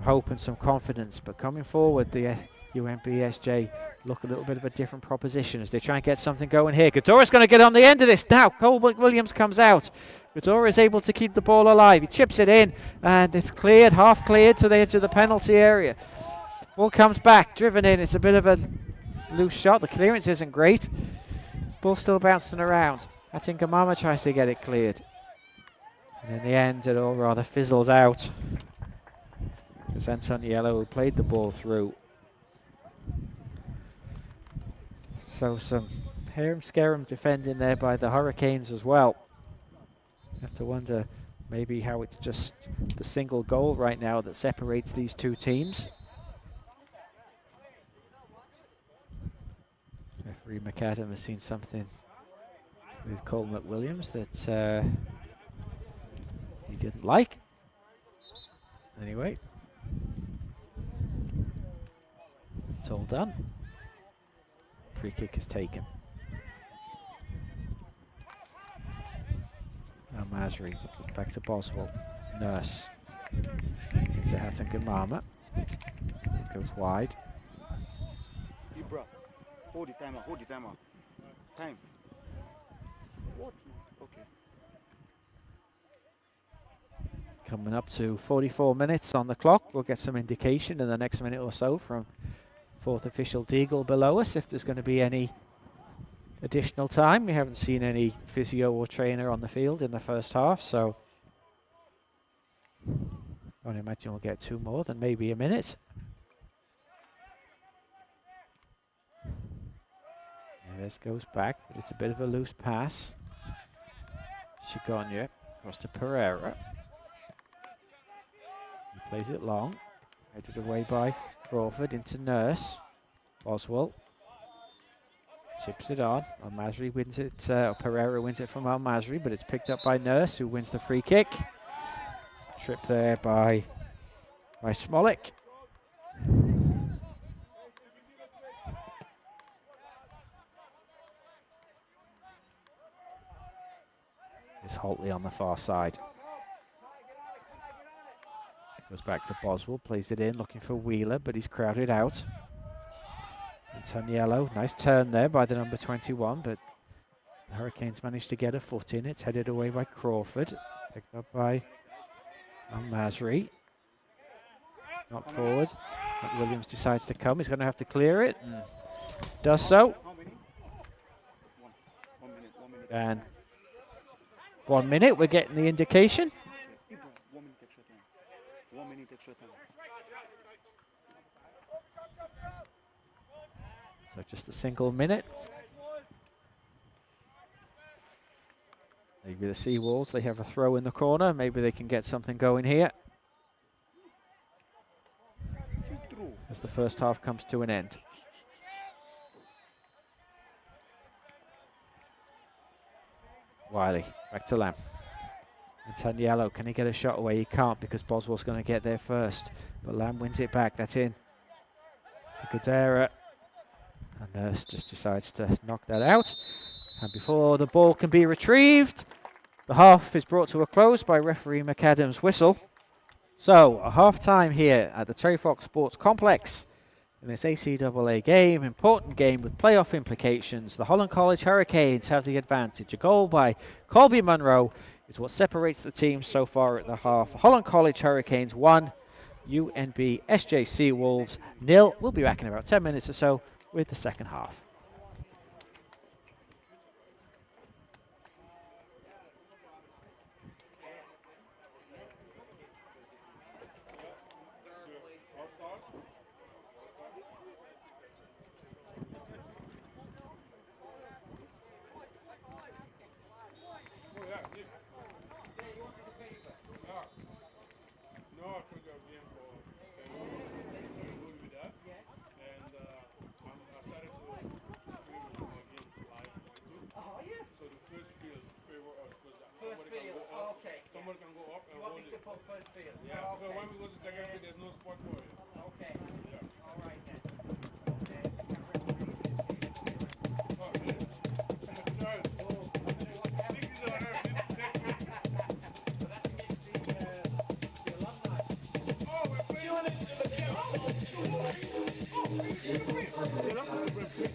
hope and some confidence. But coming forward, the UNBSJ look a little bit of a different proposition as they try and get something going here. Godora's going to get on the end of this now. Cole Williams comes out. Godora is able to keep the ball alive. He chips it in and it's cleared, half cleared to the edge of the penalty area. Ball comes back, driven in. It's a bit of a loose shot. The clearance isn't great. Ball still bouncing around. Atingamama tries to get it cleared. And in the end, it all rather fizzles out. It was Antoniello who played the ball through. So some harem-scarum defending there by the Hurricanes as well. You have to wonder maybe how it's just the single goal right now that separates these two teams. Referee McAdam has seen something with Cole McWilliams that he didn't like. Anyway, it's all done. Free kick is taken. Now Masri back to Boswell. Nurse into Hatangamama. It goes wide. Ibra, hold the timer, hold the timer. Time. What? Okay. Coming up to 44 minutes on the clock. We'll get some indication in the next minute or so from fourth official Deagle below us if there's going to be any additional time. We haven't seen any physio or trainer on the field in the first half, so I would imagine we'll get two more than maybe a minute. This goes back, but it's a bit of a loose pass. Chigonia across to Pereira. He plays it long, headed away by Crawford into Nurse. Boswell chips it on. Al-Masri wins it. Pereira wins it from Al-Masri, but it's picked up by Nurse, who wins the free kick. Trip there by Smolik. It's Holtley on the far side. Goes back to Boswell, plays it in, looking for Wheeler, but he's crowded out. Antoniello, nice turn there by the number 21, but the Hurricanes managed to get a foot in. It's headed away by Crawford, picked up by Al-Masri. Knocked forward. Williams decides to come. He's going to have to clear it. And does so. And 1 minute, we're getting the indication. 1 minute extra time. So just a single minute. Maybe the Seawolves, they have a throw in the corner. Maybe they can get something going here as the first half comes to an end. Wiley, back to Lamb. Antoniello, can he get a shot away? He can't because Boswell's going to get there first. But Lamb wins it back. That's in to Godera. And Nurse just decides to knock that out. And before the ball can be retrieved, the half is brought to a close by referee McAdam's whistle. So, a half-time here at the Terry Fox Sports Complex in this ACAA game, important game with playoff implications. The Holland College Hurricanes have the advantage. A goal by Colby Monroe is what separates the teams so far at the half. The Holland College Hurricanes 1, UNBSJ Seawolves 0. We'll be back in about 10 minutes or so with the second half. for first field. Yeah, okay. But when we go to second field, there's no spot for it. Okay. Yeah. All right then. Oh, yeah. Charles. This is on earth. This is next week. So that's against the alumni. Oh, we're playing. They lost to Super Six.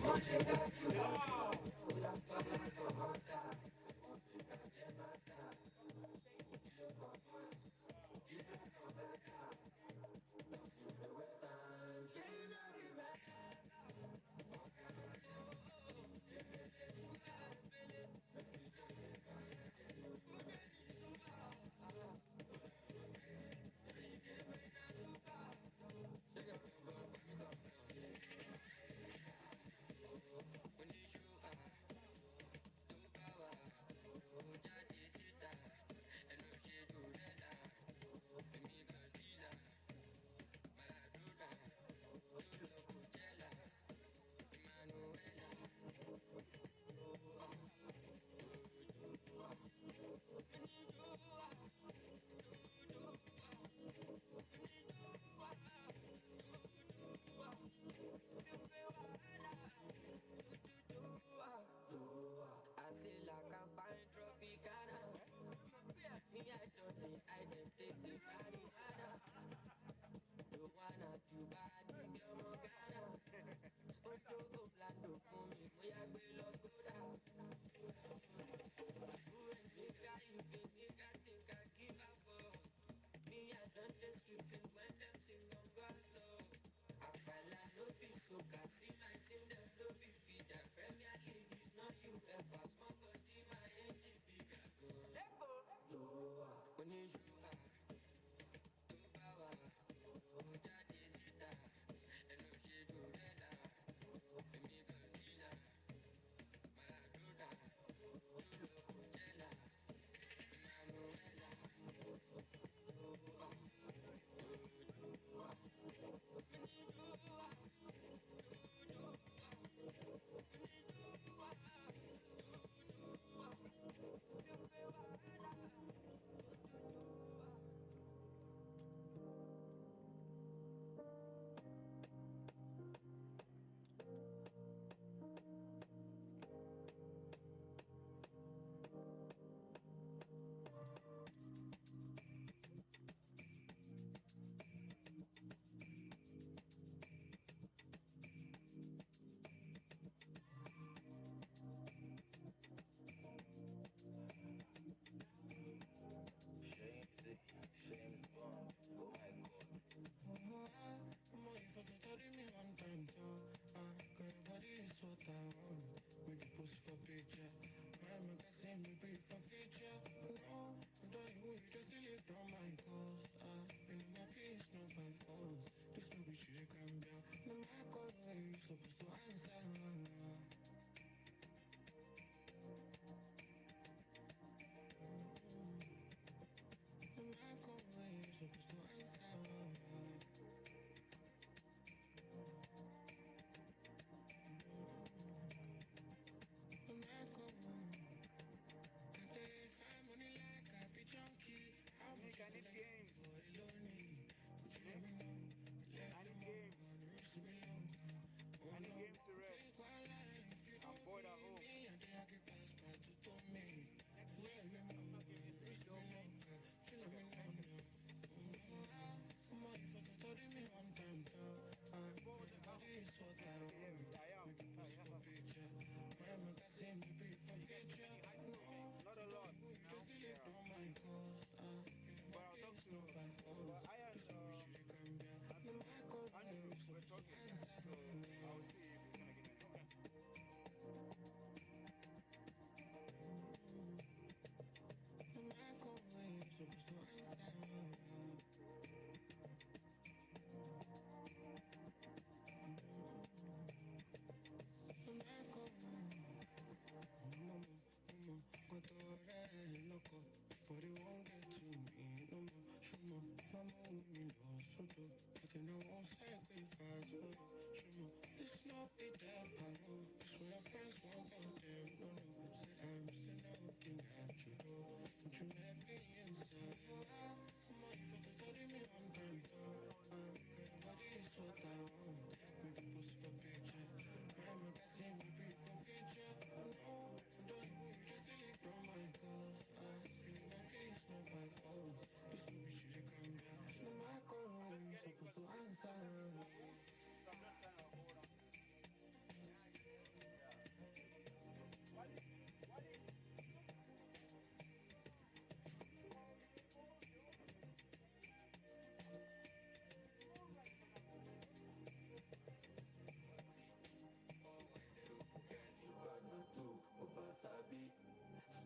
what I want. We can push for picture. I'm a casino, beautiful feature. No, don't move, just silly from my cause. I see my peace, not my fault. This movie should have come back. No, my call, I'm supposed to answer.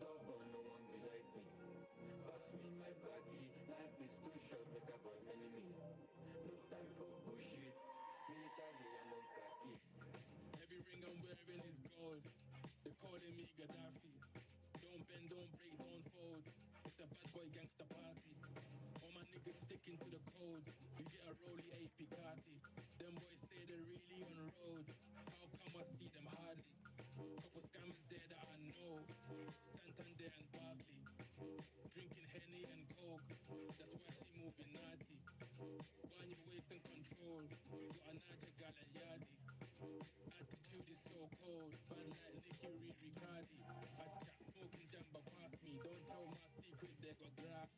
Stubborn, no one be like me. Pass me my baggy. Life is too short, make a burn enemies. No time for bullshit. Military, I'm on khaki. Every ring I'm wearing is gold. They're calling me Gaddafi. Don't bend, don't break, don't fold. It's a bad boy gangster party. All my niggas sticking to the code. You get a rolly AP Carti. Them boys say they're really on the road. How come I see them hardly? Couple scammers there that I know. Santander and Barkley. Drinking Henny and Coke. That's why she moving naughty. Wind your waist and control. Got a Niger gal and Yardi. Attitude is so cold. Bad like Nicky Reed Riccardi. I chat smoking jamba past me. Don't tell my secret, they got grass.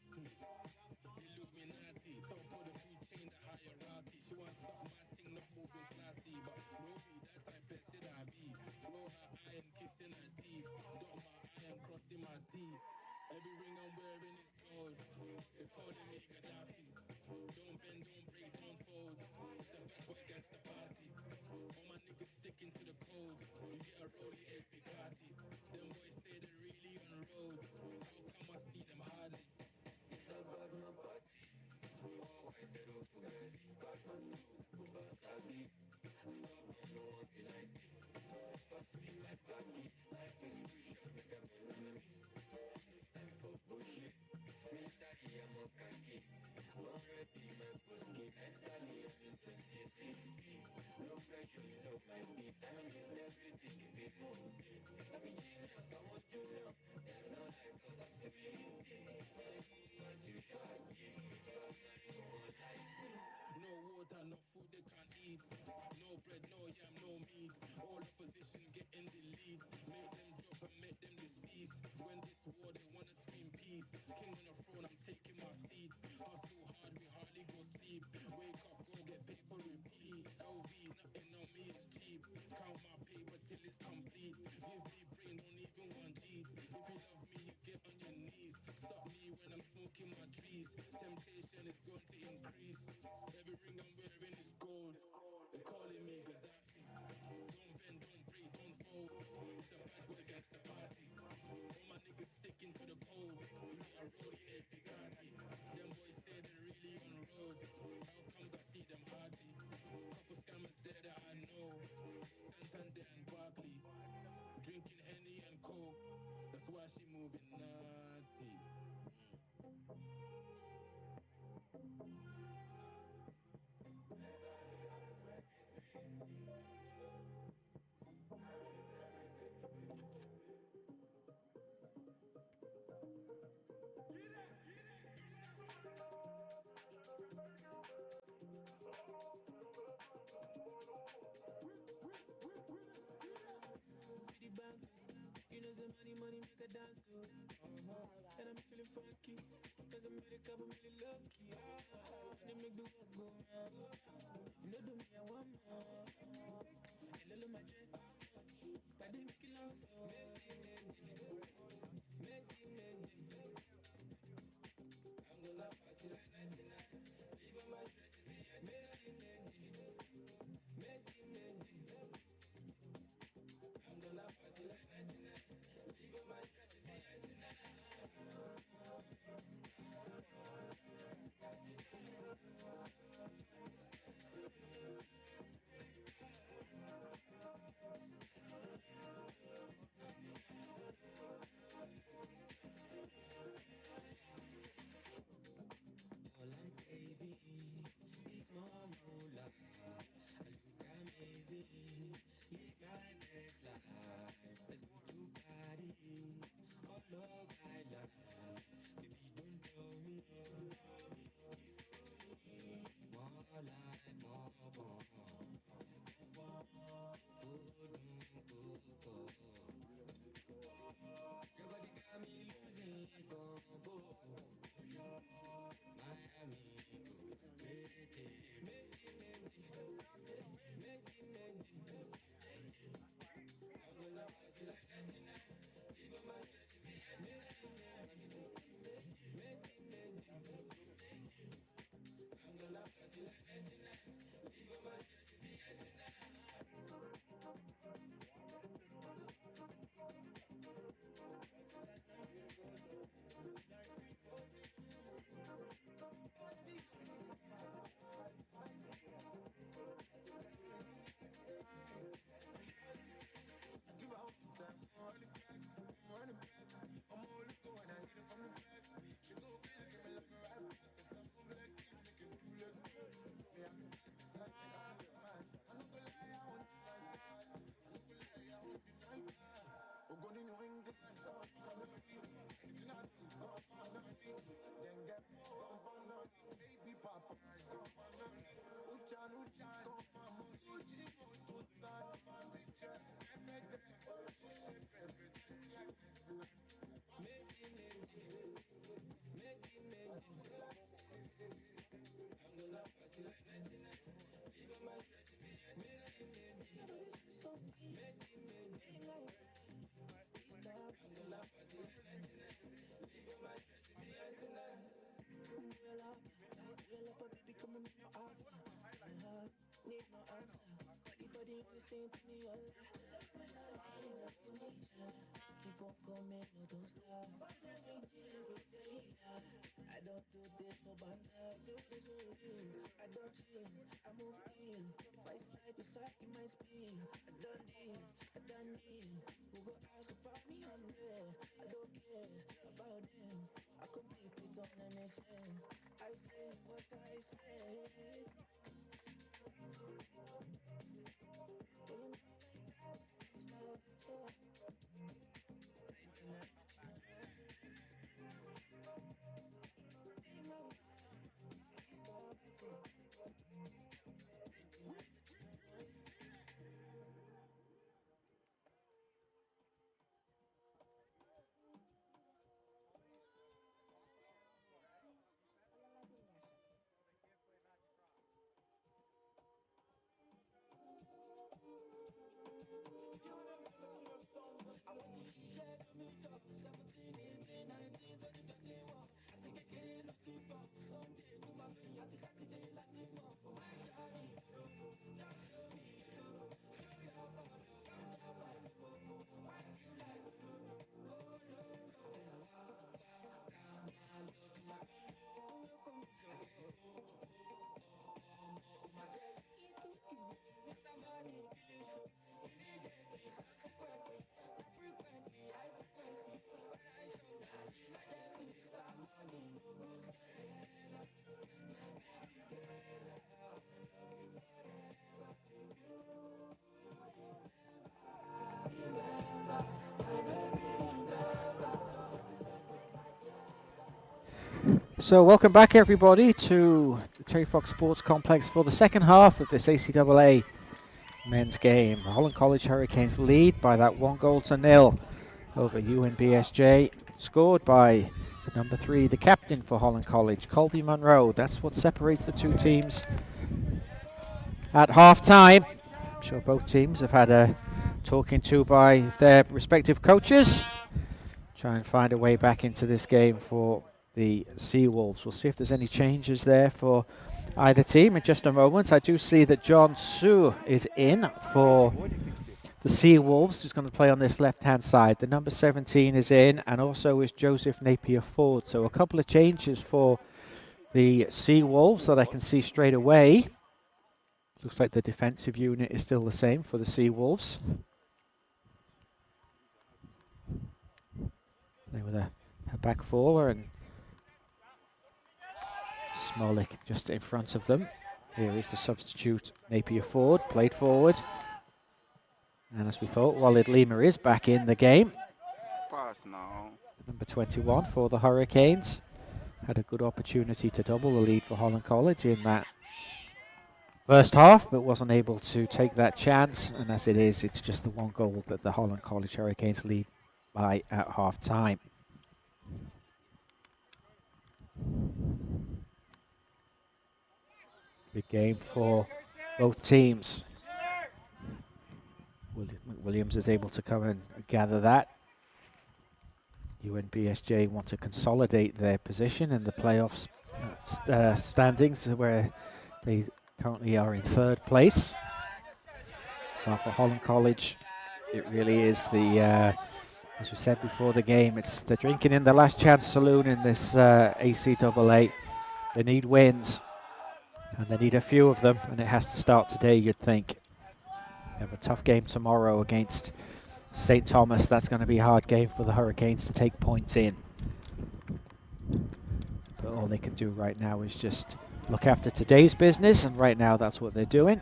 Illuminati. Top for the food chain, the hierarchy. She wants something my thing, not moving classy. But Roby, that type of said I be. Roll her eye and kissing her teeth. Dot my eye and crossing my teeth. Every ring I'm wearing is gold. They're calling me Gaddafi. Don't bend, don't break, don't fold. It's a bad boy gangster party. All my niggas sticking to the code. You get a rolly AP Carti. Them boys say they're really on the road. How come I see them hardly? It's a bad man party. Oh, I said, oh, Fugazi. Bad man too. Ubasabi. Stubborn, no one be like me. Pass me my baggy. Life is too short, make a burn enemies. Time for bullshit. Military, I'm on khaki. Already my post game. Mentally, I'm in 2060. No pressure, you know my beat. Time is everything in the mood. I'm a genius, I want you know. They're not like cause I'm still leading. As you should, no one like me. No water, no food they can't eat. No bread, no yam, no meat. All opposition getting the lead. Make them drop and make them deceased. When this war they wanna scream peace. King on the throne, I'm taking my seat. Hustle hard, we hardly go sleep. Wake up, go get paper, repeat. LV, nothing on me is cheap. Count my paper till it's complete. Give me brain, don't even want G's. If you love me, you get on your knees. Stop me when I'm smoking my trees. Temptation is going to increase. Every ring I'm wearing is gold. They're calling me Gaddafi. Don't bend, don't break, don't fold. It's a bad boy gangster party. All my niggas sticking to the code. You get a rolly AP Carti. Them boys say they're really on the road. How comes I see them hardly? Couple scammers there that I know. Santander and Barkley. Drinking Henny and Coke. That's why she moving naughty. The bank, you know the money make a dance to. And I'm feeling funky, cause I made a couple million lucky. And they make the work go round. You know do me a one more. And little my jet, but they make it last so. Make it. I'm gonna party like 99. Leave on my dress in the end. Make it. I'm gonna party like 99. Leave on my dress in the end. Holland, baby, it's more moolah. I look amazing, live my best life. Let's go to Paris, all Long Island. Baby, don't tell me, more like more fun. So welcome back everybody to the Terry Fox Sports Complex for the second half of this ACAA men's game. The Holland College Hurricanes lead by that 1-0 over UNBSJ, scored by number 3, the captain for Holland College, Colby Monroe. That's what separates the two teams at half-time. I'm sure both teams have had a talking to by their respective coaches. Try and find a way back into this game for the Seawolves. We'll see if there's any changes there for either team in just a moment. I do see that John Sue is in for the Seawolves, who's going to play on this left-hand side. The number 17 is in, and also is Joseph Napier-Ford. So a couple of changes for the Seawolves that I can see straight away. Looks like the defensive unit is still the same for the Seawolves. They were a back four, and Smolik just in front of them. Here is the substitute Napier-Ford, played forward. And as we thought, Walid Lima is back in the game. Pass now. Number 21 for the Hurricanes. Had a good opportunity to double the lead for Holland College in that first half, but wasn't able to take that chance. And as it is, it's just the 1 goal that the Holland College Hurricanes lead by at half time. Big game for both teams. Williams is able to come and gather that. UNBSJ want to consolidate their position in the playoffs standings, where they currently are in third place. Well, for Holland College, it really is the, as we said before the game, it's the drinking in the last chance saloon in this ACAA. They need wins, and they need a few of them, and it has to start today, you'd think. They have a tough game tomorrow against St. Thomas. That's going to be a hard game for the Hurricanes to take points in. But all they can do right now is just look after today's business, and right now that's what they're doing.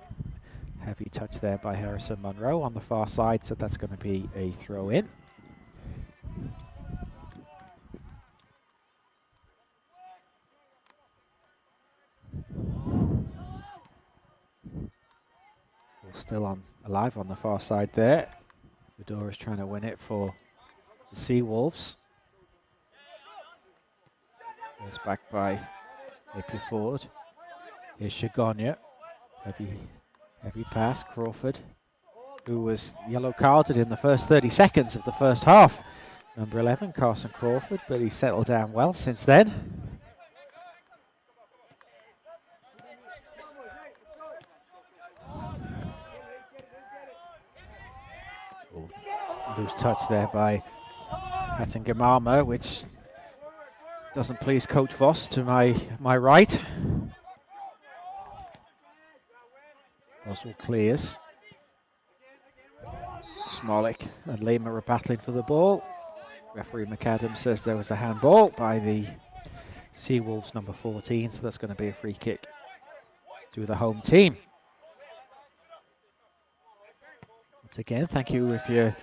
Heavy touch there by Harrison Monroe on the far side, so that's going to be a throw in. Still alive on the far side there. Fedora's trying to win it for the Seawolves. It's back by AP Ford. Here's Shagonya. Heavy pass. Crawford, who was yellow carded in the first 30 seconds of the first half. Number 11, Carson Crawford, but he's settled down well since then. Loose touch there by Hatton Gamama, which doesn't please Coach Voss to my right. Oswald clears. Smolik and Lima are battling for the ball. Referee McAdams says there was a handball by the Seawolves number 14, so that's going to be a free kick to the home team. Once again, thank you if you're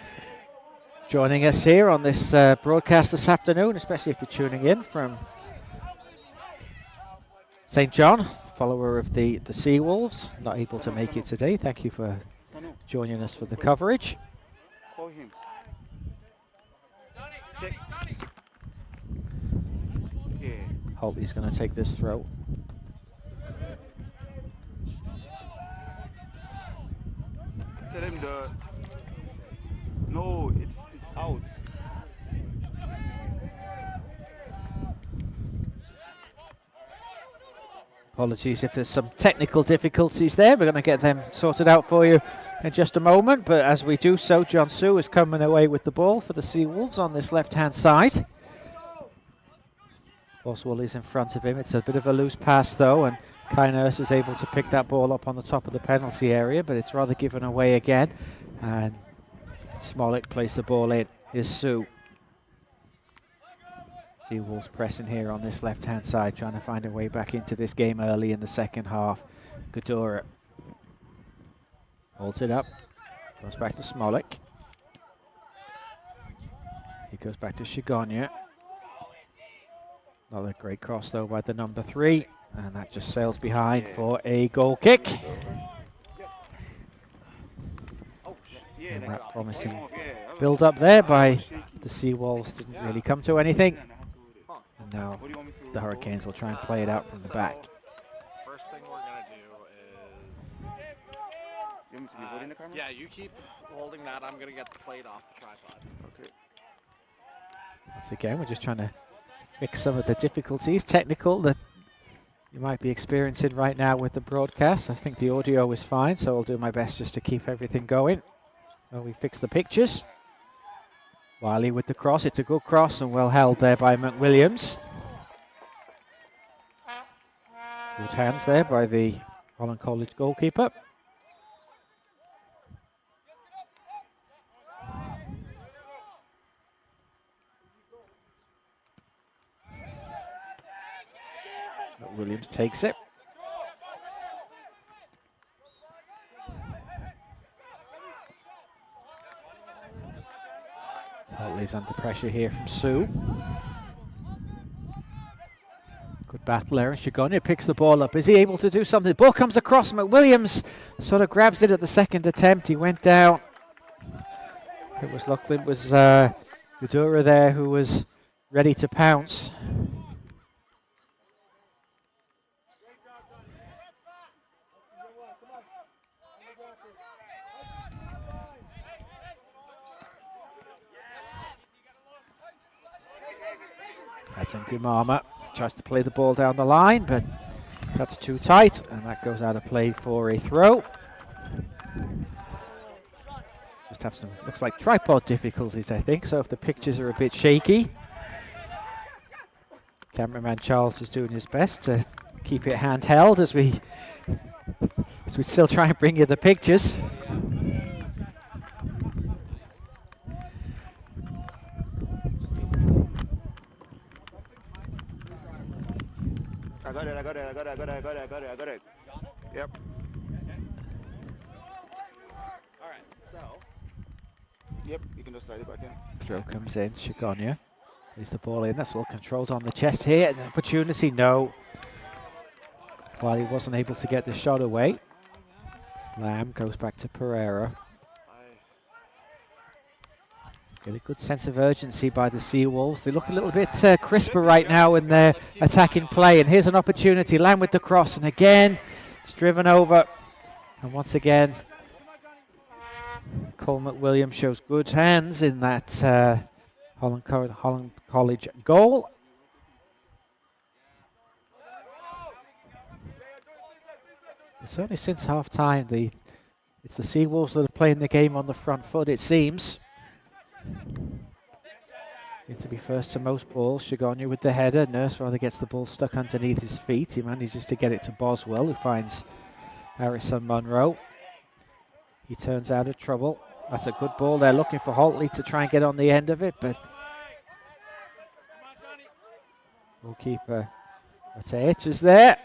joining us here on this broadcast this afternoon, especially if you're tuning in from St. John, follower of the Seawolves, not able to make it today. Thank you for joining us for the coverage. Call him. Holtby's going to take this throw. Tell him no, it's out. Apologies if there's some technical difficulties there. We're going to get them sorted out for you in just a moment. But as we do so, John Sue is coming away with the ball for the Seawolves on this left-hand side. Oswald is in front of him. It's a bit of a loose pass, though, and Kai Nurse is able to pick that ball up on the top of the penalty area, but it's rather given away again. And Smolik plays the ball in. Here's Sue. Seawolves pressing here on this left-hand side, trying to find a way back into this game early in the second half. Godora holds it up, goes back to Smolik. He goes back to Shagonya. Not a great cross though by the number 3, and that just sails behind for a goal kick. And that promising build up there by the Seawolves didn't really come to anything. And now the Hurricanes will try and play it out from the back. First thing we're going to do is... You want me to be holding the camera? Yeah, you keep holding that. I'm going to get the plate off the tripod. Okay. Once again, we're just trying to fix some of the difficulties, technical, that you might be experiencing right now with the broadcast. I think the audio is fine, so I'll do my best just to keep everything going while we fix the pictures. Wiley with the cross. It's a good cross and well held there by McWilliams. Good hands there by the Holland College goalkeeper. McWilliams takes it. Holtley's under pressure here from Sue. Good battle there, and Shagonya picks the ball up. Is he able to do something? The ball comes across. McWilliams sort of grabs it at the second attempt. He went down. It was Godora there who was ready to pounce. That's Ngumama. Tries to play the ball down the line, but that's too tight, and that goes out of play for a throw. Just have some, looks like tripod difficulties, I think, so if the pictures are a bit shaky. Cameraman Charles is doing his best to keep it handheld as we still try and bring you the pictures. I got it. Yep. Alright, so. Yep, you can just slide it back in. Throw comes in, Shigonya. Is the ball in? That's all controlled on the chest here. An opportunity, no. While he wasn't able to get the shot away. Lamb goes back to Pereira. Get a good sense of urgency by the Seawolves. They look a little bit crisper right now in their attacking play. And here's an opportunity. Lamb with the cross. And again, it's driven over. And once again, Cole McWilliams shows good hands in that Holland College goal. Certainly since half time, it's the Seawolves that are playing the game on the front foot, it seems. Seem to be first to most balls. Shigonya with the header. Nurse rather gets the ball stuck underneath his feet. He manages to get it to Boswell, who finds Harrison Monroe. He turns out of trouble. That's a good ball. They're looking for Holtley to try and get on the end of it, but goalkeeper Mateich is there.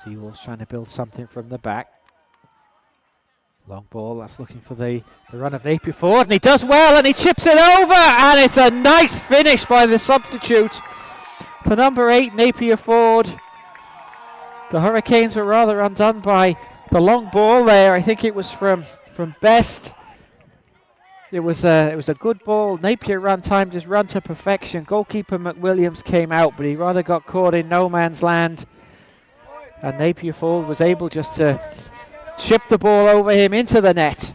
Seawolves trying to build something from the back. Long ball, that's looking for the run of Napier Ford, and he does well, and he chips it over, and it's a nice finish by the substitute. The number 8, Napier Ford. The Hurricanes were rather undone by the long ball there. I think it was from Best. It was a good ball. Napier just run to perfection. Goalkeeper McWilliams came out, but he rather got caught in no man's land. And Napier Ford was able just to chip the ball over him into the net.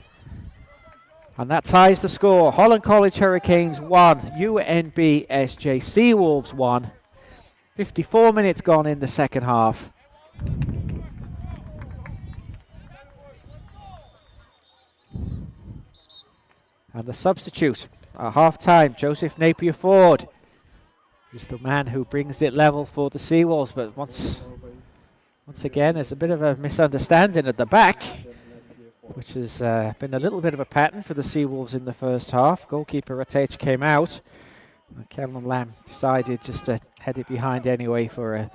And that ties the score. Holland College Hurricanes 1, UNBSJ Seawolves 1. 54 minutes gone in the second half. And the substitute at half-time, Joseph Napier Ford, is the man who brings it level for the Seawolves. But once again, there's a bit of a misunderstanding at the back, which has been a little bit of a pattern for the Seawolves in the first half. Goalkeeper Ratech came out, and Kellen Lamb decided just to head it behind anyway for a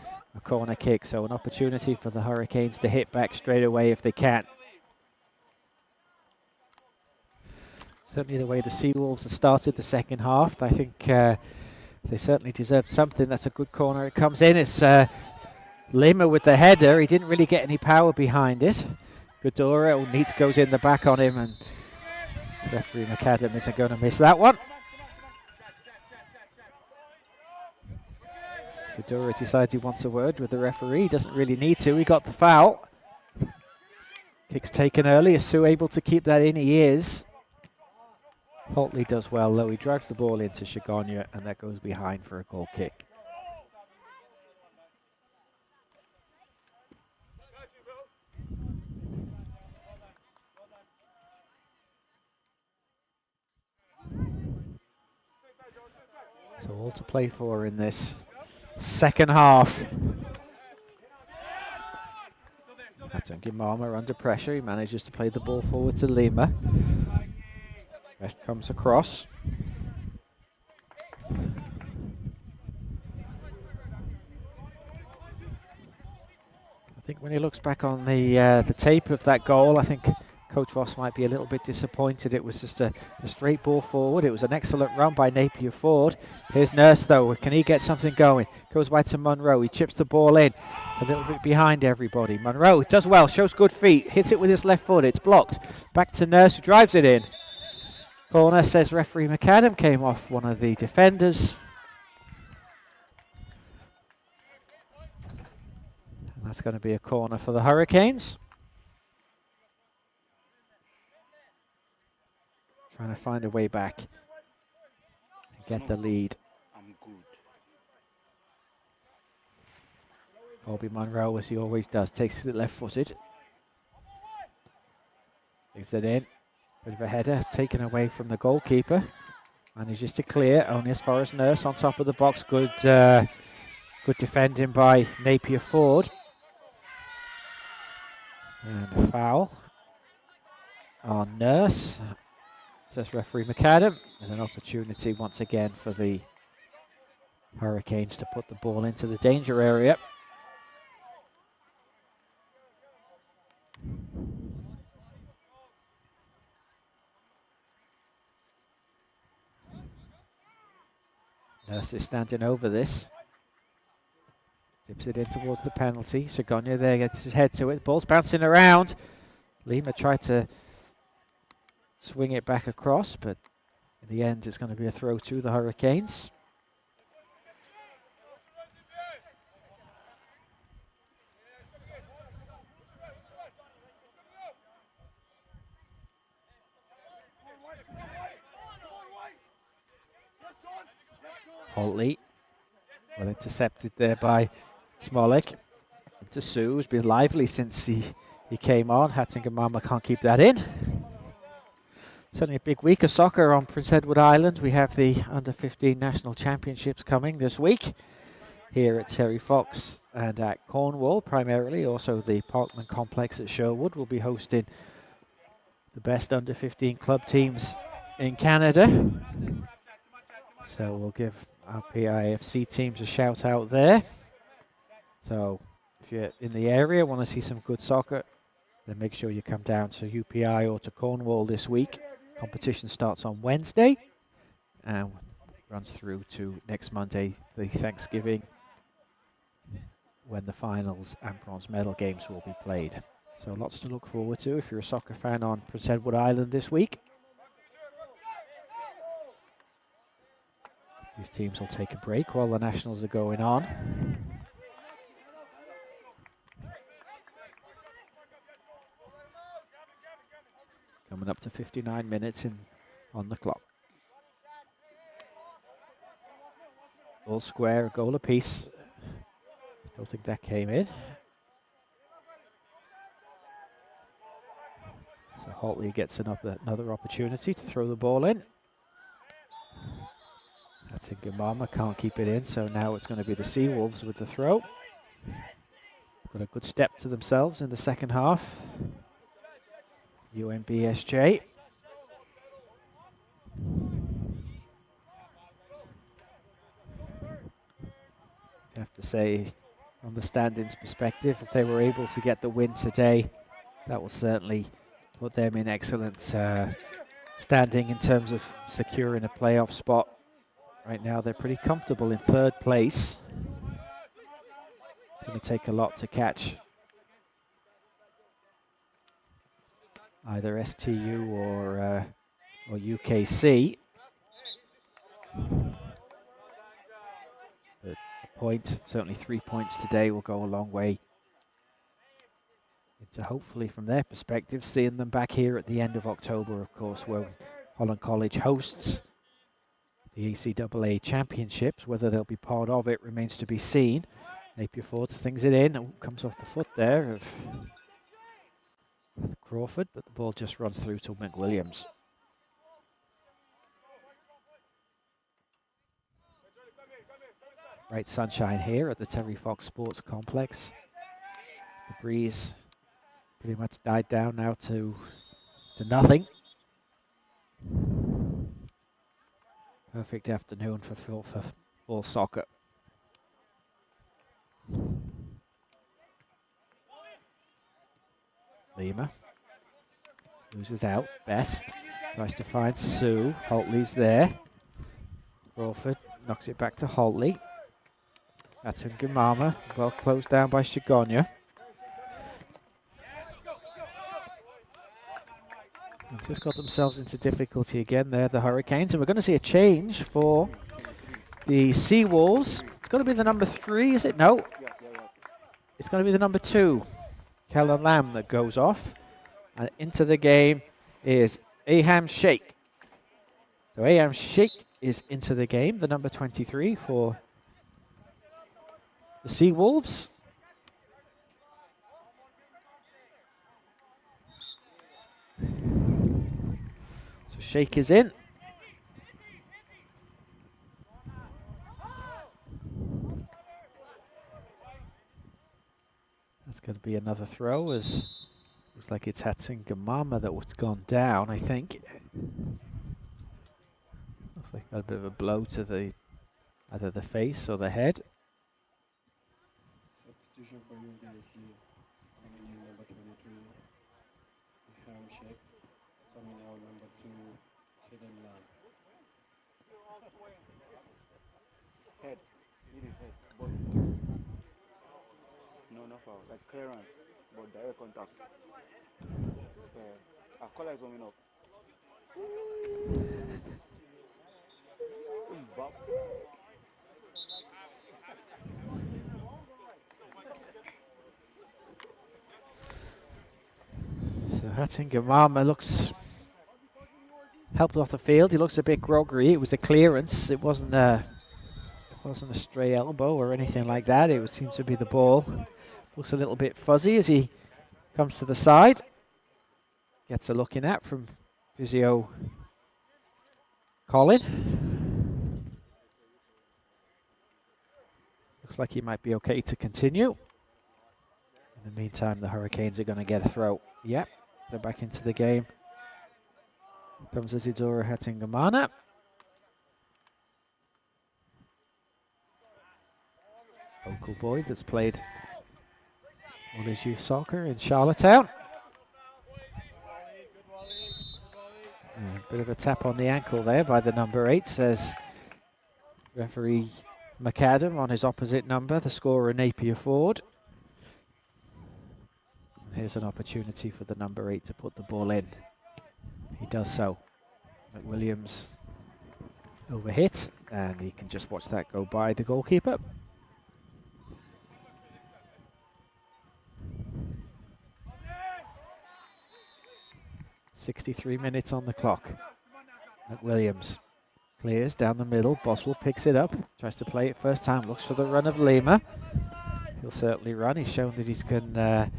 corner kick. So an opportunity for the Hurricanes to hit back straight away if they can. Certainly the way the Seawolves have started the second half, I think they certainly deserve something. That's a good corner. It comes in. It's Lima with the header. He didn't really get any power behind it. Godora, Neats goes in the back on him, and referee McAdam isn't going to miss that one. Godora decides he wants a word with the referee. He doesn't really need to. He got the foul. Kick's taken early. Is Sue able to keep that in? He is. Holtley does well, though. He drives the ball into Shigonya, and that goes behind for a goal kick. So all to play for in this second half. Ngumama under pressure. He manages to play the ball forward to Lima. West comes across. I think when he looks back on the tape of that goal, I think Coach Voss might be a little bit disappointed. It was just a straight ball forward. It was an excellent run by Napier Ford. Here's Nurse, though. Can he get something going? Goes by to Monroe. He chips the ball in. It's a little bit behind everybody. Monroe does well, shows good feet, hits it with his left foot. It's blocked. Back to Nurse, who drives it in. Corner, says referee McAdam, came off one of the defenders. That's going to be a corner for the Hurricanes. Trying to find a way back and get the lead. I'm good. Colby Monroe, as he always does, takes it left-footed. Takes it in. Bit of a header taken away from the goalkeeper. Manages to clear, only as far as Nurse on top of the box. Good defending by Napier Ford. And a foul on Nurse, says referee McAdam. And an opportunity once again for the Hurricanes to put the ball into the danger area. Nurse is standing over this. Tips it in towards the penalty. Chagonia there gets his head to it. Ball's bouncing around. Lima tried to swing it back across, but in the end it's going to be a throw to the Hurricanes. Holtley, well intercepted there by Smolik. Into Sue, who's been lively since he came on. Hattingamama can't keep that in. Certainly a big week of soccer on Prince Edward Island. We have the Under-15 National Championships coming this week here at Terry Fox and at Cornwall primarily. Also the Parkland Complex at Sherwood will be hosting the best Under-15 club teams in Canada. So we'll give our PIFC teams a shout out there. So if you're in the area, want to see some good soccer, then make sure you come down to UPI or to Cornwall this week. Competition starts on Wednesday and runs through to next Monday, the Thanksgiving, when the finals and bronze medal games will be played. So lots to look forward to if you're a soccer fan on Prince Edward Island this week. These teams will take a break while the nationals are going on. Coming up to 59 minutes on the clock. All square, a goal apiece. Don't think that came in. So Holtley gets another opportunity to throw the ball in. That's Hattingamama can't keep it in, so now it's going to be the Seawolves with the throw. Got a good step to themselves in the second half. UNBSJ. I have to say, from the standings perspective, if they were able to get the win today, that will certainly put them in excellent standing in terms of securing a playoff spot. Right now they're pretty comfortable in third place. It's going to take a lot to catch either STU or UKC. But a point, certainly 3 points today, will go a long way into hopefully, from their perspective, seeing them back here at the end of October, of course, where Holland College hosts the ACAA Championships. Whether they'll be part of it remains to be seen. Napier Ford slings it in. Oh, comes off the foot there of Crawford, but the ball just runs through to McWilliams. Bright sunshine here at the Terry Fox Sports Complex. The breeze pretty much died down now to nothing. Perfect afternoon for full soccer. Lima loses out. Best tries to find Sue. Holtley's there. Crawford knocks it back to Holtley. That's Hattingamama. Well closed down by Chagonia. Just got themselves into difficulty again there, the Hurricanes, and we're going to see a change for the Seawolves. It's going to be the number 3, is it? No. it's going to be the number 2, Kellen Lamb, that goes off. And into the game is Aham Sheikh. So Aham Sheikh is into the game, the number 23 for the Seawolves. So Sheikh is in. That's going to be another throw, as looks like it's Hatsin Gamama that was gone down, I think. Looks like got a bit of a blow to the either the face or the head. Substitution for UNBSJ. Coming in number 23, Aham Sheikh. Coming out number 2, Kellen Lamb. Head. Hit his head. But no foul. Like clearance, but direct contact. Our collar is warming up. Bop. So Hattin Gamama looks helped off the field. He looks a bit groggy. It was a clearance. It wasn't a stray elbow or anything like that. It seemed to be the ball. Looks a little bit fuzzy as he comes to the side. Gets a look in at from physio Colin. Looks like he might be okay to continue. In the meantime, the Hurricanes are going to get a throw. Yep, they're back into the game. Here comes Isidora Hatingamana. Local boy that's played all his youth soccer in Charlottetown. A bit of a tap on the ankle there by the number 8, says referee McAdam on his opposite number, the scorer Napier Ford. And here's an opportunity for the number 8 to put the ball in. He does so. McWilliams overhit, and you can just watch that go by the goalkeeper. .63 minutes on the clock. McWilliams clears down the middle. Boswell picks it up. Tries to play it first time. Looks for the run of Lima. He'll certainly run. He's shown that he can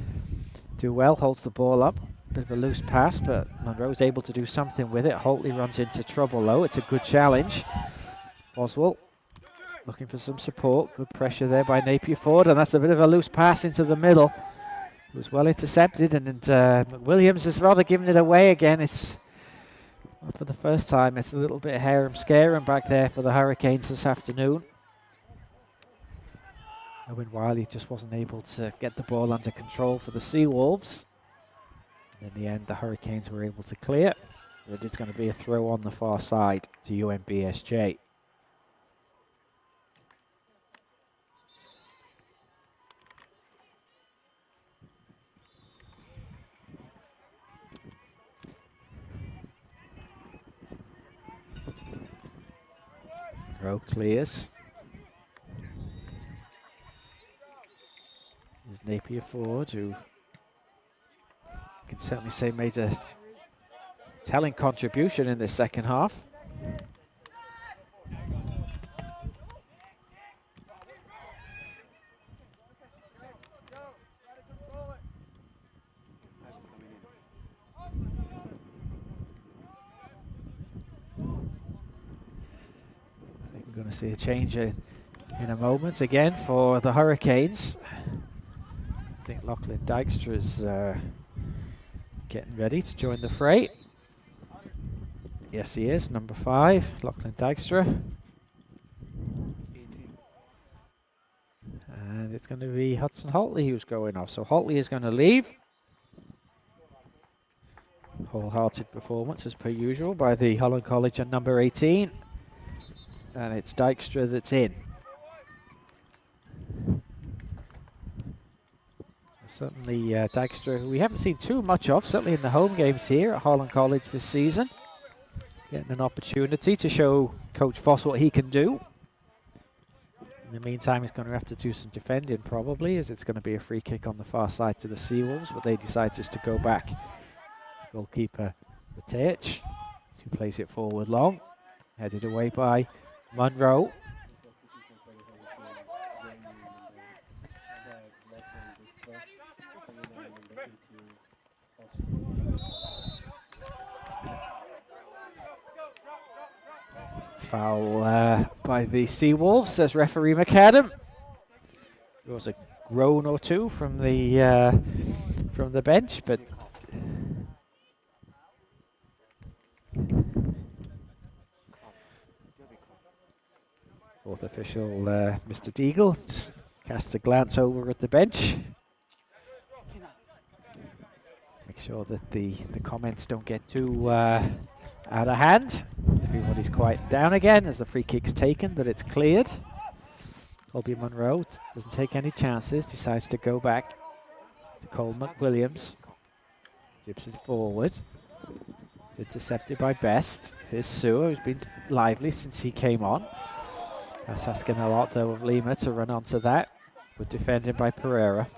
do well. Holds the ball up. Bit of a loose pass, but Monroe's able to do something with it. Holtley runs into trouble though. It's a good challenge. Boswell looking for some support. Good pressure there by Napier Ford, and that's a bit of a loose pass into the middle. It was well intercepted, and McWilliams has rather given it away again. It's not for the first time. It's a little bit harem-scarum back there for the Hurricanes this afternoon. Owen Wiley just wasn't able to get the ball under control for the Seawolves. In the end, the Hurricanes were able to clear. But it's going to be a throw on the far side to UNBSJ. Row clears. There's Napier Ford, who can certainly say made a telling contribution in this second half. I think we're going to see a change in a moment again for the Hurricanes. I think Lachlan Dykstra is getting ready to join the fray. Yes, he is. Number 5, Lachlan Dykstra. And it's going to be Hudson Holtley who's going off. So Holtley is going to leave. Wholehearted performance as per usual by the Holland College and number 18. And it's Dykstra that's in. Certainly Dykstra, who we haven't seen too much of, certainly in the home games here at Holland College this season. Getting an opportunity to show Coach Voss what he can do. the meantime, he's going to have to do some defending probably, as it's going to be a free kick on the far side to the Seawolves, but they decide just to go back. Goalkeeper Matej, who plays it forward long, headed away by Munro. Foul by the Seawolves, says referee McAdam. There was a groan or two from the bench, but fourth official, Mr. Deagle, just casts a glance over at the bench. Make sure that the comments don't get too out of hand. Everybody's quiet down again as the free kick's taken, but it's cleared. Colby Munro doesn't take any chances, decides to go back to Cole McWilliams. Dips it forward. It's intercepted by Best. Here's Sewer, who's been lively since he came on. That's asking a lot, though, of Lima to run onto that. Good defending by Pereira.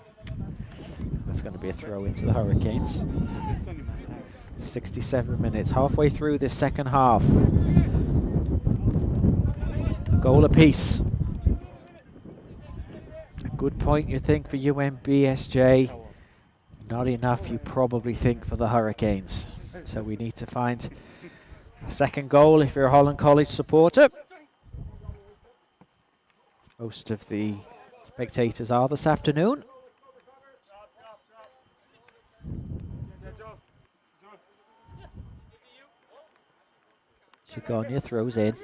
That's going to be a throw into the Hurricanes. 67 minutes, halfway through this second half. A goal apiece. A good point, you think, for UNBSJ. Not enough, you probably think, for the Hurricanes. So we need to find a second goal if you're a Holland College supporter. Most of the spectators are this afternoon. Chigonia throws in.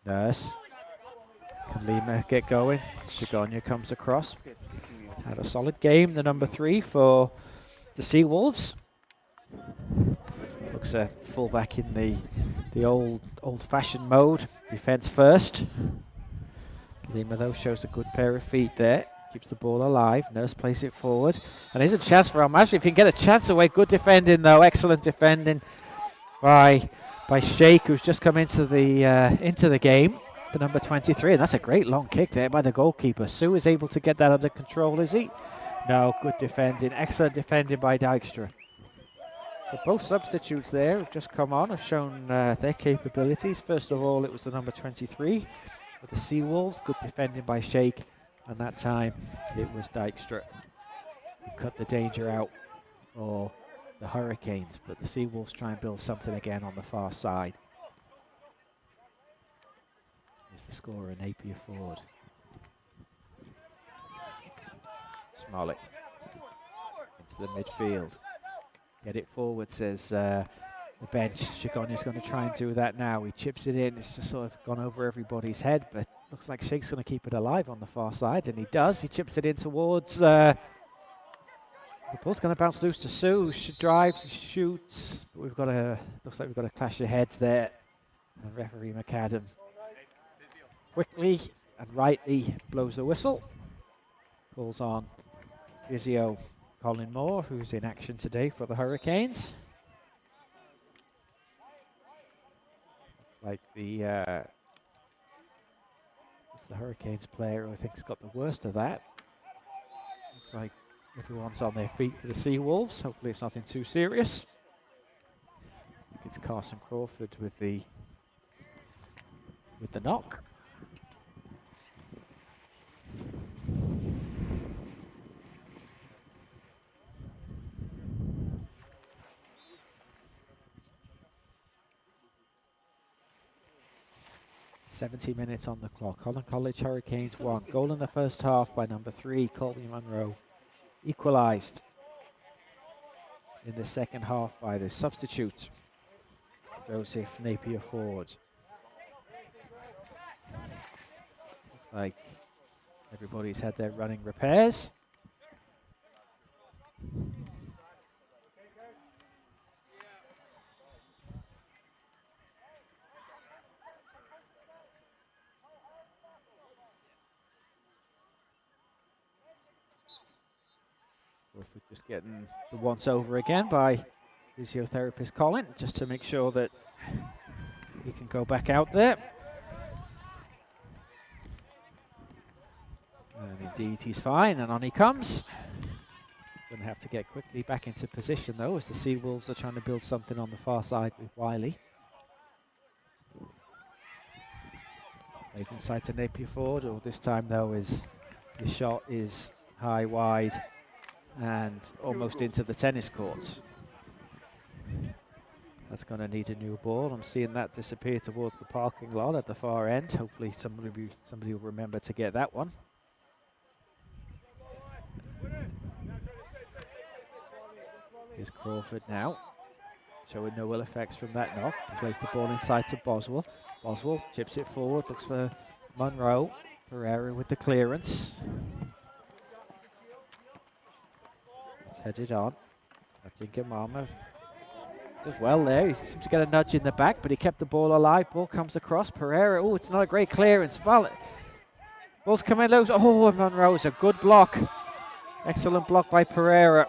Nurse. Can Lima get going? Chigonia comes across. Had a solid game, the number 3 for the Seawolves. Looks a fullback in the old-fashioned mode. Defense first. Lima, though, shows a good pair of feet there. Keeps the ball alive. Nurse plays it forward. And here's a chance for Al-Masri. If he can get a chance away. Good defending, though. Excellent defending by Sheikh, who's just come into the game. The number 23. And that's a great long kick there by the goalkeeper. Sue is able to get that under control, is he? No, good defending. Excellent defending by Dijkstra. So both substitutes there have just come on, have shown their capabilities. First of all, it was the number 23 for the Seawolves. Good defending by Sheikh. And that time, it was Dijkstra who cut the danger out for the Hurricanes. But the Seawolves try and build something again on the far side. Here's the scorer, Napier Ford. Smollett into the midfield. Get it forward, says the bench. Chigonia's going to try and do that now. He chips it in. It's just sort of gone over everybody's head, but looks like Sheikh's going to keep it alive on the far side, and he does. He chips it in towards... the ball's going to bounce loose to Sue. She drives, shoots. But we've got a... Looks like we've got a clash of heads there. And referee McAdam quickly and rightly blows the whistle. Calls on physio Colin Moore, who's in action today for the Hurricanes. Like it's the Hurricanes player who I think's got the worst of that. Looks like everyone's on their feet for the Seawolves. Hopefully it's nothing too serious. It's Carson Crawford with the knock. "70 minutes on the clock. Holland College Hurricanes 1. Goal in the first half by number 3, Colby Munro. Equalised in the second half by the substitute, Joseph Napier Ford. Looks like everybody's had their running repairs. We're just getting the once over again by physiotherapist Colin, just to make sure that he can go back out there. And indeed he's fine, and on he comes. Going to have to get quickly back into position though, as the Seawolves are trying to build something on the far side with Wiley. Late inside to Napier Ford, or this time though his shot is high, wide, and almost into the tennis courts. That's going to need a new ball. I'm seeing that disappear towards the parking lot at the far end. Hopefully somebody will remember to get that one. Here's Crawford now, showing no ill effects from that knock. He plays the ball inside to Boswell. Boswell chips it forward, looks for Monroe. Pereira with the clearance. It's headed on. I think Amama does well there. He seems to get a nudge in the back, but he kept the ball alive. Ball comes across. Pereira, oh, it's not a great clearance. Well, ball's coming loose. Oh, and Monroe's a good block. Excellent block by Pereira.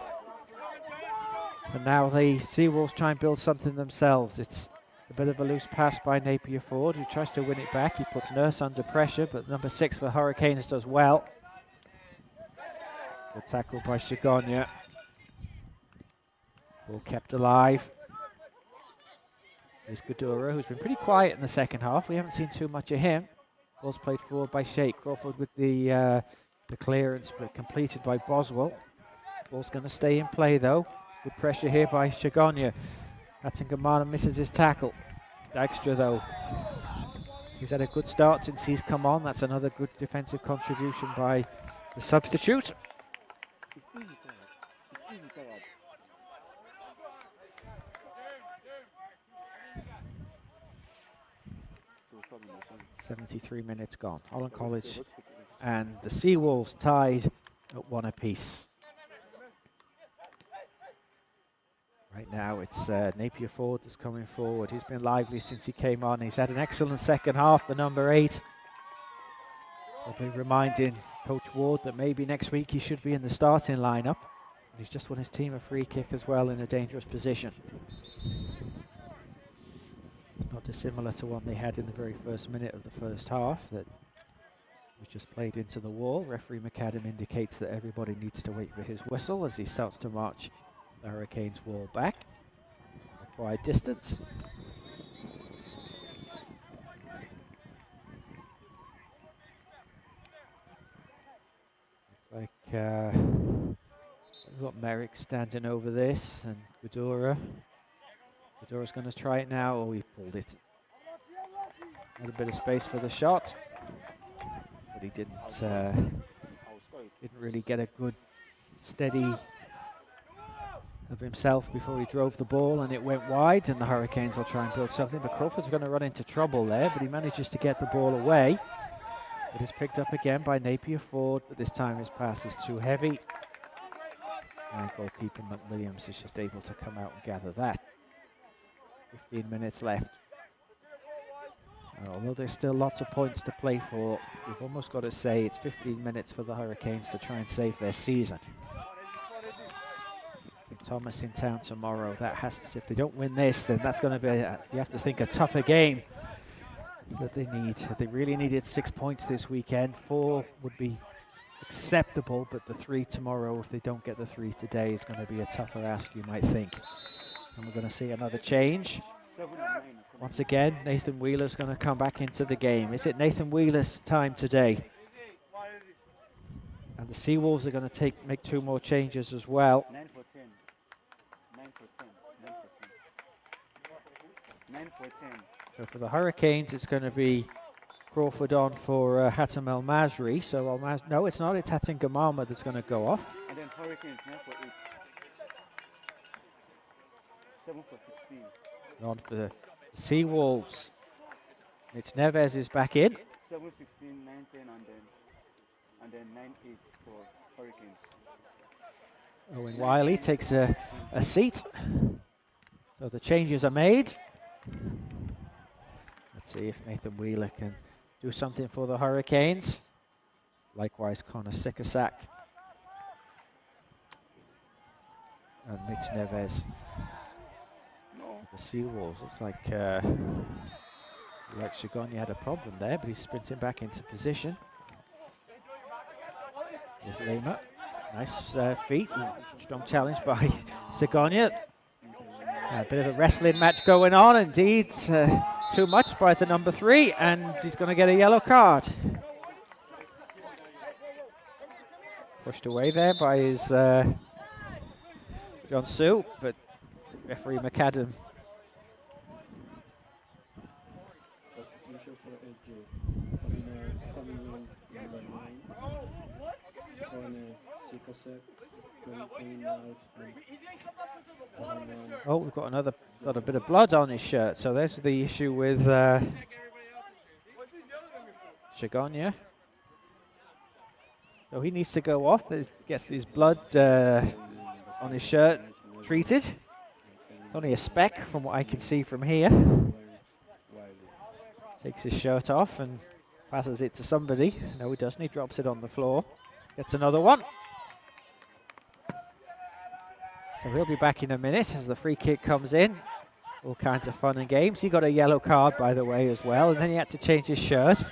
And now the Seawolves try and build something themselves. It's a bit of a loose pass by Napier Ford, who tries to win it back. He puts Nurse under pressure, but number 6 for Hurricanes does well. Good tackle by Shigonya. Ball kept alive. Here's Godura, who's been pretty quiet in the second half. We haven't seen too much of him. Ball's played forward by Sheikh. Crawford with the clearance, but completed by Boswell. Ball's going to stay in play though. Good pressure here by Shigonya. Hattingamana misses his tackle. Dykstra though, he's had a good start since he's come on. That's another good defensive contribution by the substitute. It's easy, Tawad. It's easy, Tawad. 73 minutes gone. Holland College and the Seawolves tied at 1 apiece. Right now it's Napier Ford that's coming forward. He's been lively since he came on. He's had an excellent second half, the number 8. I'll be reminding Coach Ward that maybe next week he should be in the starting lineup. And he's just won his team a free kick as well in a dangerous position. Not dissimilar to one they had in the very first minute of the first half that was just played into the wall. Referee McAdam indicates that everybody needs to wait for his whistle as he starts to march the Hurricanes wall back. Required distance. Looks like we've got Merrick standing over this and Godura. Godura's going to try it now. Oh, he pulled it. Had a bit of space for the shot, but he didn't really get a good steady of himself before he drove the ball, and it went wide, and the Hurricanes will try and build something, but Crawford's going to run into trouble there, but he manages to get the ball away. It is picked up again by Napier Ford, but this time his pass is too heavy, and goalkeeper McWilliams is just able to come out and gather that. 15 minutes left. Although there's still lots of points to play for, we've almost got to say it's 15 minutes for the Hurricanes to try and save their season. Thomas in town tomorrow. That has to, if they don't win this, then that's going to be, you have to think, a tougher game that they need. They really needed 6 points this weekend. 4 would be acceptable, but the 3 tomorrow, if they don't get the 3 today, is going to be a tougher ask, you might think. And we're going to see another change. Once again, Nathan Wheeler's going to come back into the game. Is it Nathan Wheeler's time today? And the Seawolves are going to make 2 more changes as well. 9 for 10. 9 for 10. 9 for 10. 9 for 10. So for the Hurricanes, it's going to be Crawford on for Hatem El Masri. So no, it's not. It's Hatem Gamama that's going to go off. And then Hurricanes 9 for 8. 7 for 16. On for the Seawolves, it's Neves is back in. 7, 16, 9, 10, and then 9, 8 for Hurricanes. Owen Wiley takes a seat. So the changes are made. Let's see if Nathan Wheeler can do something for the Hurricanes. Likewise, Connor Sikasak. And Mitch Neves. The Seawolves. Looks like Like Shigonya had a problem there, but he's sprinting back into position. Here's Lima. Nice feet. Strong challenge by Shigonya. A bit of a wrestling match going on, indeed. Too much by the number 3, and he's going to get a yellow card. Pushed away there by his John Sue, but referee McAdam. Oh, we've got a bit of blood on his shirt, so there's the issue with Shigonya. So he needs to go off, gets his blood on his shirt treated. Only a speck from what I can see from here. Takes his shirt off and passes it to somebody. No, he doesn't. He drops it on the floor. Gets another one. So he'll be back in a minute as the free kick comes in. All kinds of fun and games. He got a yellow card, by the way, as well. And then he had to change his shirt.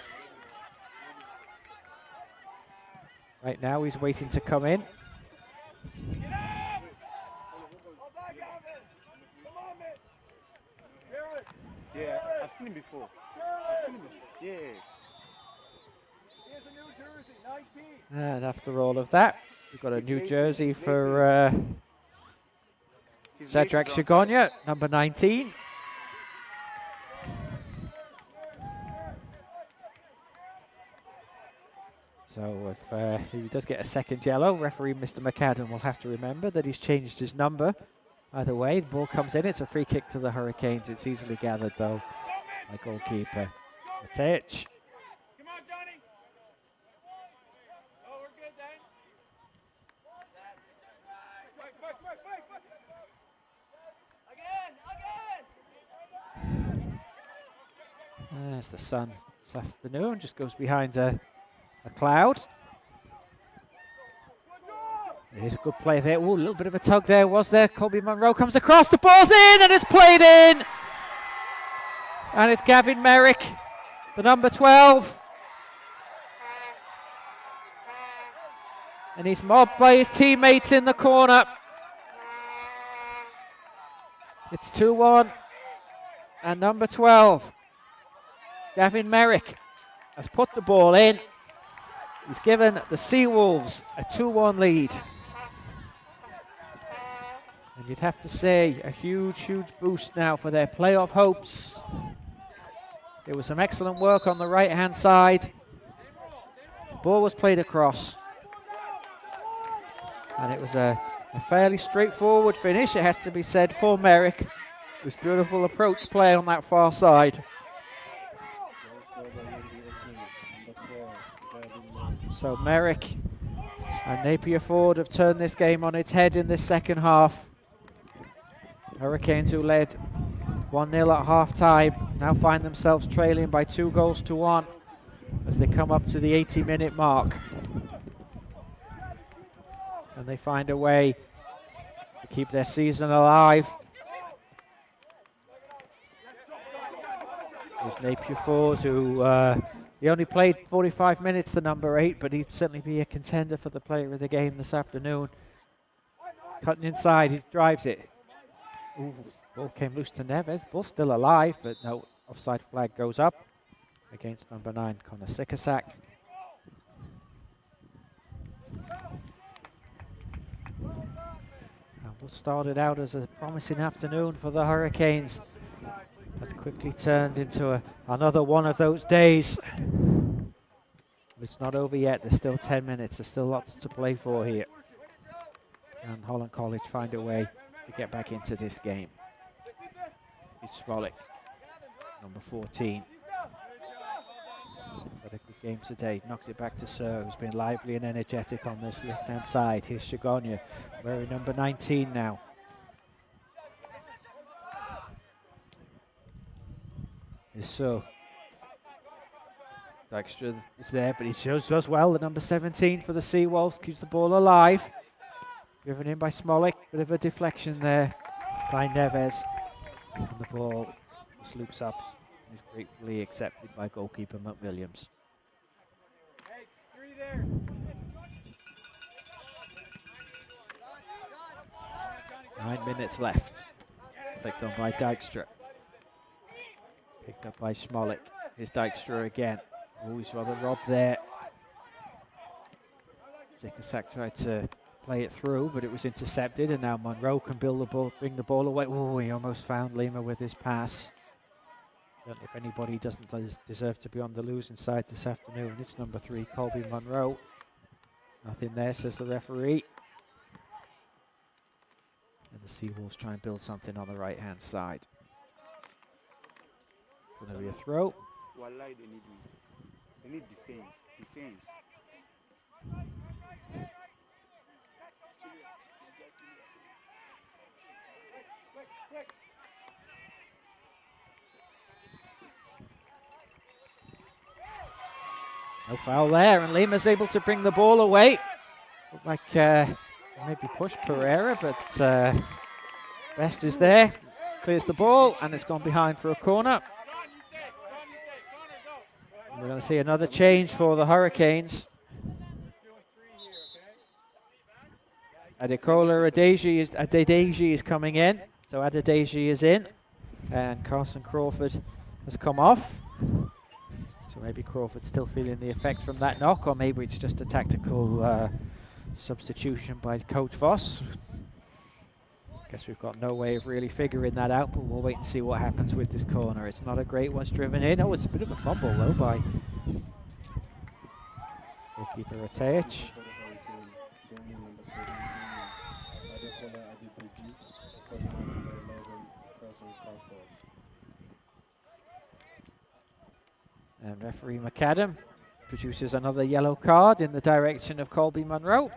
Right now he's waiting to come in. Yeah, I've seen him before. Yeah. And after all of that, we've got a new jersey for Shadrach Shigonya, number 19. So if he does get a second yellow, referee Mr. McAdam will have to remember that he's changed his number. Either way, the ball comes in. It's a free kick to the Hurricanes. It's easily gathered, though, by goalkeeper Matej. Come on, Johnny. Oh, we're good, Dan. Again. There's the sun this afternoon. Just goes behind a cloud. There's a good play there. Ooh, a little bit of a tug there, was there? Colby Monroe comes across, the ball's in, and it's played in! And it's Gavin Merrick, the number 12. And he's mobbed by his teammates in the corner. It's 2-1. And number 12, Gavin Merrick, has put the ball in. He's given the Seawolves a 2-1 lead. And you'd have to say a huge, huge boost now for their playoff hopes. There was some excellent work on the right-hand side. The ball was played across. And it was a fairly straightforward finish, it has to be said, for Merrick. It was beautiful approach play on that far side. So Merrick and Napier Ford have turned this game on its head in this second half. Hurricanes, who led 1-0 at half-time, now find themselves trailing by 2-1 as they come up to the 80-minute mark. And they find a way to keep their season alive. There's Napier Ford, who he only played 45 minutes, the number 8, but he'd certainly be a contender for the player of the game this afternoon. Cutting inside, he drives it. Ooh, ball came loose to Neves. Ball's still alive, but no, offside flag goes up against number 9, Connor Sikasak. And what started out as a promising afternoon for the Hurricanes has quickly turned into another one of those days. It's not over yet. There's still 10 minutes. There's still lots to play for here. And Holland College find a way to get back into this game. It's Smolik, number 14. Had a good game today. Knocks it back to Sir, who's been lively and energetic on this left-hand side. Here's Shigonya, wearing number 19 now. Here's So. Dykstra is there, but he does well. The number 17 for the Seawolves keeps the ball alive. Driven in by Smolik. Bit of a deflection there by Neves. And the ball just loops up is gratefully accepted by goalkeeper McWilliams. 9 minutes left. Flicked on by Dijkstra. Picked up by Smolik. Here's Dijkstra again. Always rather robbed there. Zikasak tried to play it through, but it was intercepted, and now Monroe can build the ball, bring the ball away. Oh, he almost found Lima with his pass. Don't know if anybody doesn't deserve to be on the losing side this afternoon. It's number 3, Colby Monroe. Nothing there, says the referee. And the Seawolves try and build something on the right-hand side. Going to be a throw. Wallahi, they need defense. No foul there, and Lima's able to bring the ball away. Looked like maybe pushed Pereira, but Best is there. Clears the ball, and it's gone behind for a corner. And we're going to see another change for the Hurricanes. Adekola Adedeji is coming in. So Adedeji is in, and Carson Crawford has come off. So maybe Crawford's still feeling the effect from that knock, or maybe it's just a tactical substitution by Coach Voss. Guess we've got no way of really figuring that out, but we'll wait and see what happens with this corner. It's not a great one, driven in. Oh, it's a bit of a fumble though by goalkeeper Ratejic. And referee McAdam produces another yellow card in the direction of Colby Monroe.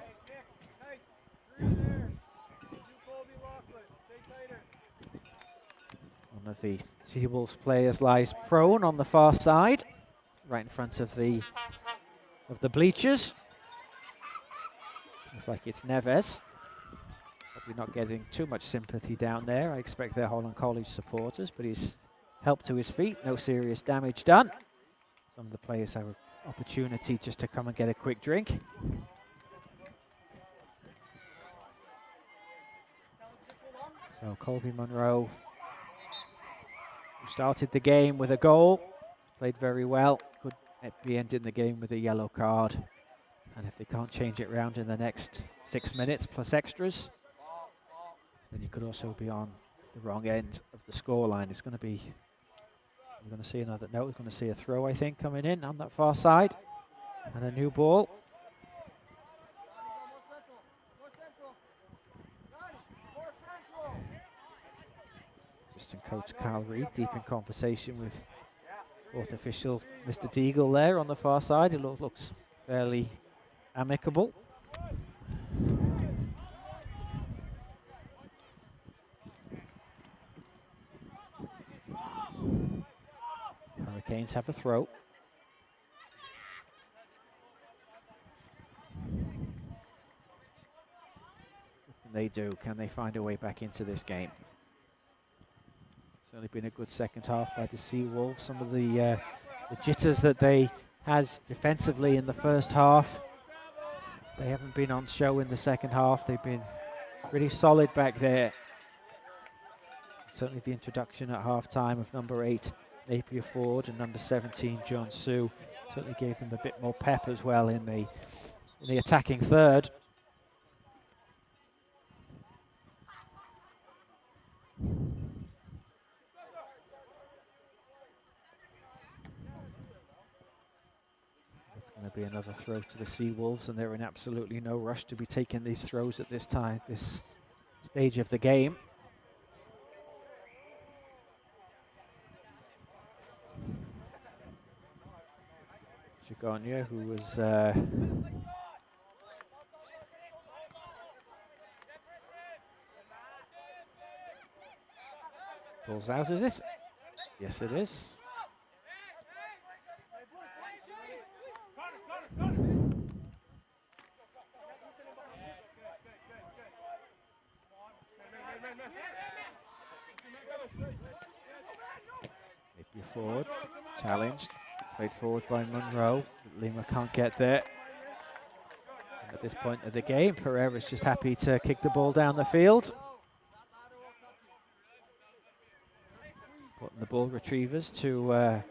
One of the Seawolves players lies prone on the far side, right in front of the bleachers. Looks like it's Neves. Probably not getting too much sympathy down there. I expect they're Holland College supporters, but he's helped to his feet. No serious damage done. Some of the players have an opportunity just to come and get a quick drink. So Colby Monroe, who started the game with a goal, played very well, could be ending the game with a yellow card. And if they can't change it around in the next 6 minutes plus extras, then you could also be on the wrong end of the scoreline. It's going to be, we're going to see another, no, we're going to see a throw, I think, coming in on that far side. And a new ball. Assistant coach Carl Reed deep in conversation with fourth official Mr. Deagle there on the far side. It looks fairly amicable. Hurricanes have a throw. And they do. Can they find a way back into this game? Certainly been a good second half by the Seawolves. Some of the jitters that they had defensively in the first half, they haven't been on show in the second half. They've been pretty solid back there. Certainly the introduction at half-time of number 8, Napier Ford, and number 17, John Sue, certainly gave them a bit more pep as well in the attacking third. Going to be another throw to the Seawolves, and they're in absolutely no rush to be taking these throws at this time, this stage of the game. Chigonia, who was pulls out, is it? Yes, it is. forward. Challenged. Played forward by Monroe. Lima can't get there. And at this point of the game, Pereira's just happy to kick the ball down the field. Putting the ball retrievers to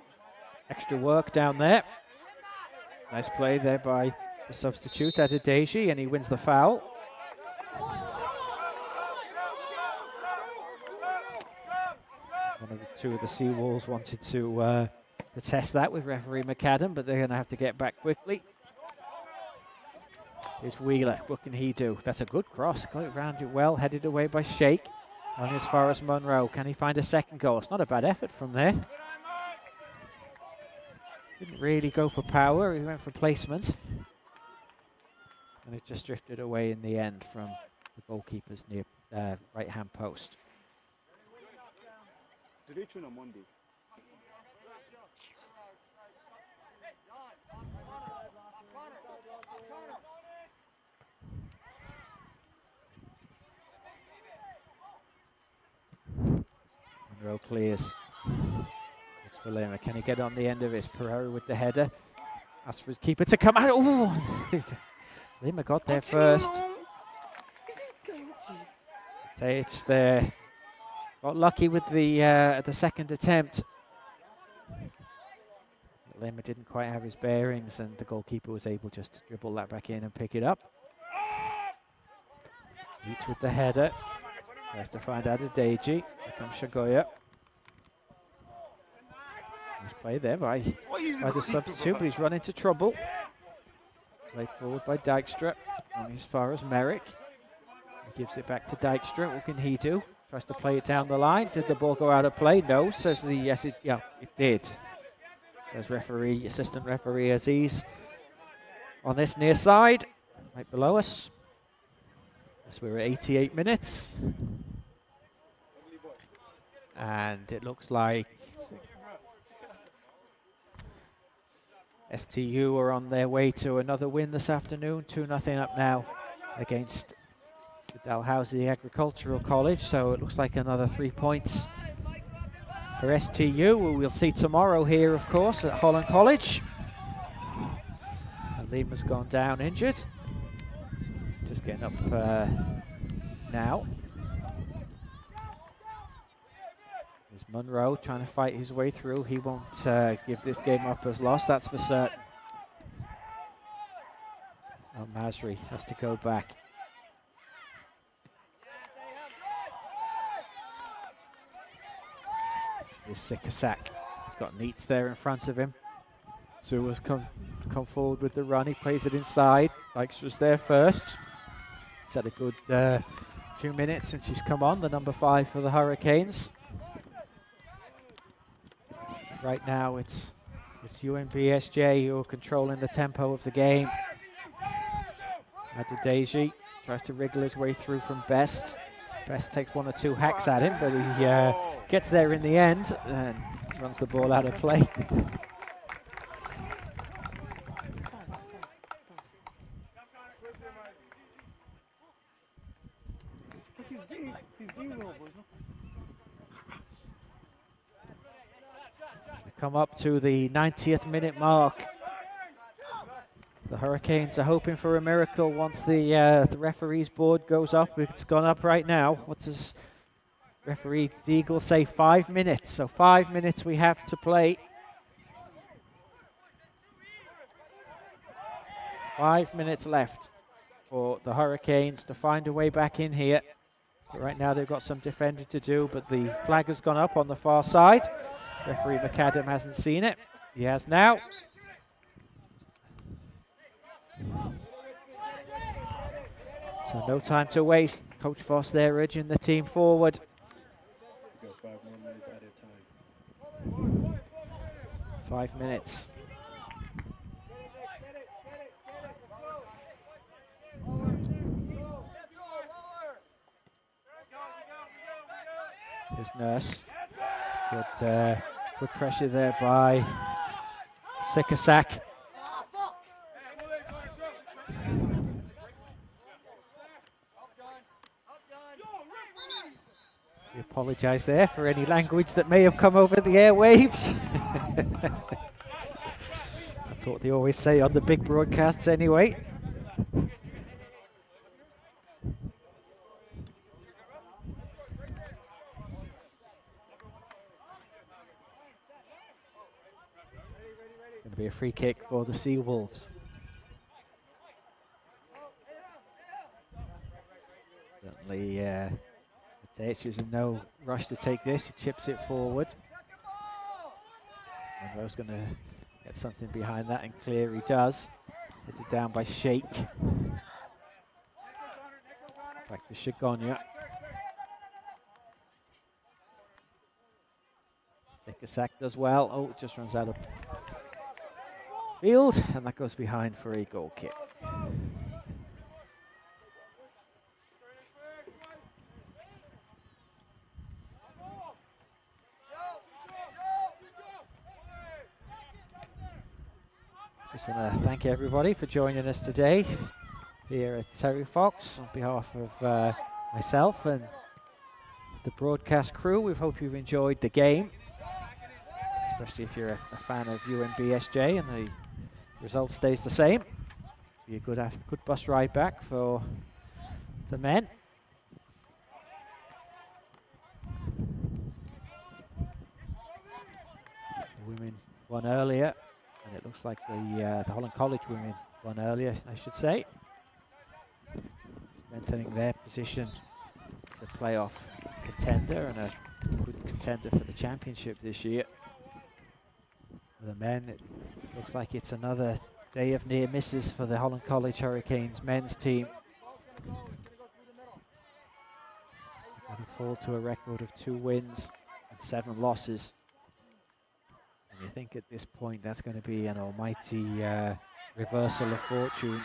extra work down there. Nice play there by the substitute, Adedeji, and he wins the foul. One of the two of the Seawolves wanted to test that with referee McAdam, but they're going to have to get back quickly. Here's Wheeler. What can he do? That's a good cross. Got it around it well. Headed away by Sheikh. Only as far as Monroe. Can he find a second goal? It's not a bad effort from there. Didn't really go for power. He went for placement. And it just drifted away in the end from the goalkeeper's near right-hand post. Did they tune on Monday? Monroe clears. Looks for Lima. Can he get on the end of it? Pereira with the header. Asks for his keeper to come out. Oh! Lima got there first. It's there. Got lucky with the second attempt. Lima didn't quite have his bearings, and the goalkeeper was able just to dribble that back in and pick it up. Beats with the header. Tries to find Adedeji. Here comes Shagoya. Nice play there by the substitute, but he's run into trouble. Played forward by Dijkstra. Only as far as Merrick. He gives it back to Dijkstra. What can he do? Tries to play it down the line. Did the ball go out of play? No, says the yes. It did. Says assistant referee Aziz on this near side, right below us. Yes, we're at 88 minutes, and it looks like STU are on their way to another win this afternoon. 2-0 up now against Dalhousie Agricultural College, so it looks like another 3 points for STU, who we'll see tomorrow here, of course, at Holland College. And Lima's gone down injured. Just getting up now. There's Monroe trying to fight his way through. He won't give this game up as lost, that's for certain. Oh, Masri has to go back. Is Sikasak. He's got Neats there in front of him. Suwa's come forward with the run. He plays it inside. Dijkstra's there first. He's had a good few minutes since he's come on, the number 5 for the Hurricanes. Right now it's UNBSJ who are controlling the tempo of the game. Adedeji tries to wriggle his way through from Best. Best takes 1 or 2 hacks at him, but he gets there in the end and runs the ball out of play. We come up to the 90th minute mark. The Hurricanes are hoping for a miracle once the referee's board goes up. It's gone up right now. What does referee Deagle say? 5 minutes. So 5 minutes we have to play. 5 minutes left for the Hurricanes to find a way back in here. But right now they've got some defending to do, but the flag has gone up on the far side. Referee McAdam hasn't seen it. He has now. So no time to waste. Coach Voss there urging the team forward. 5 minutes. Here's Nurse. Good pressure there by Sikasak. We apologise there for any language that may have come over the airwaves. That's what they always say on the big broadcasts anyway. Going to be a free kick for the Seawolves. Certainly, Matej is in no rush to take this. He chips it forward. Monroe's going to get something behind that, and clear he does. Hit it down by Sheikh. Back to Shigonya. Sikasak does well. Oh, it just runs out of field, and that goes behind for a goal kick. Just want to thank everybody for joining us today here at Terry Fox on behalf of myself and the broadcast crew. We hope you've enjoyed the game, especially if you're a fan of UNBSJ and the result stays the same. Be a good bus ride back for the men. The women won earlier, and it looks like the Holland College women won earlier, I should say, strengthening their position as a playoff contender and a good contender for the championship this year. For the men, it looks like it's another day of near misses for the Holland College Hurricanes men's team. Going to fall to a record of 2 wins and 7 losses. And you think at this point that's going to be an almighty reversal of fortune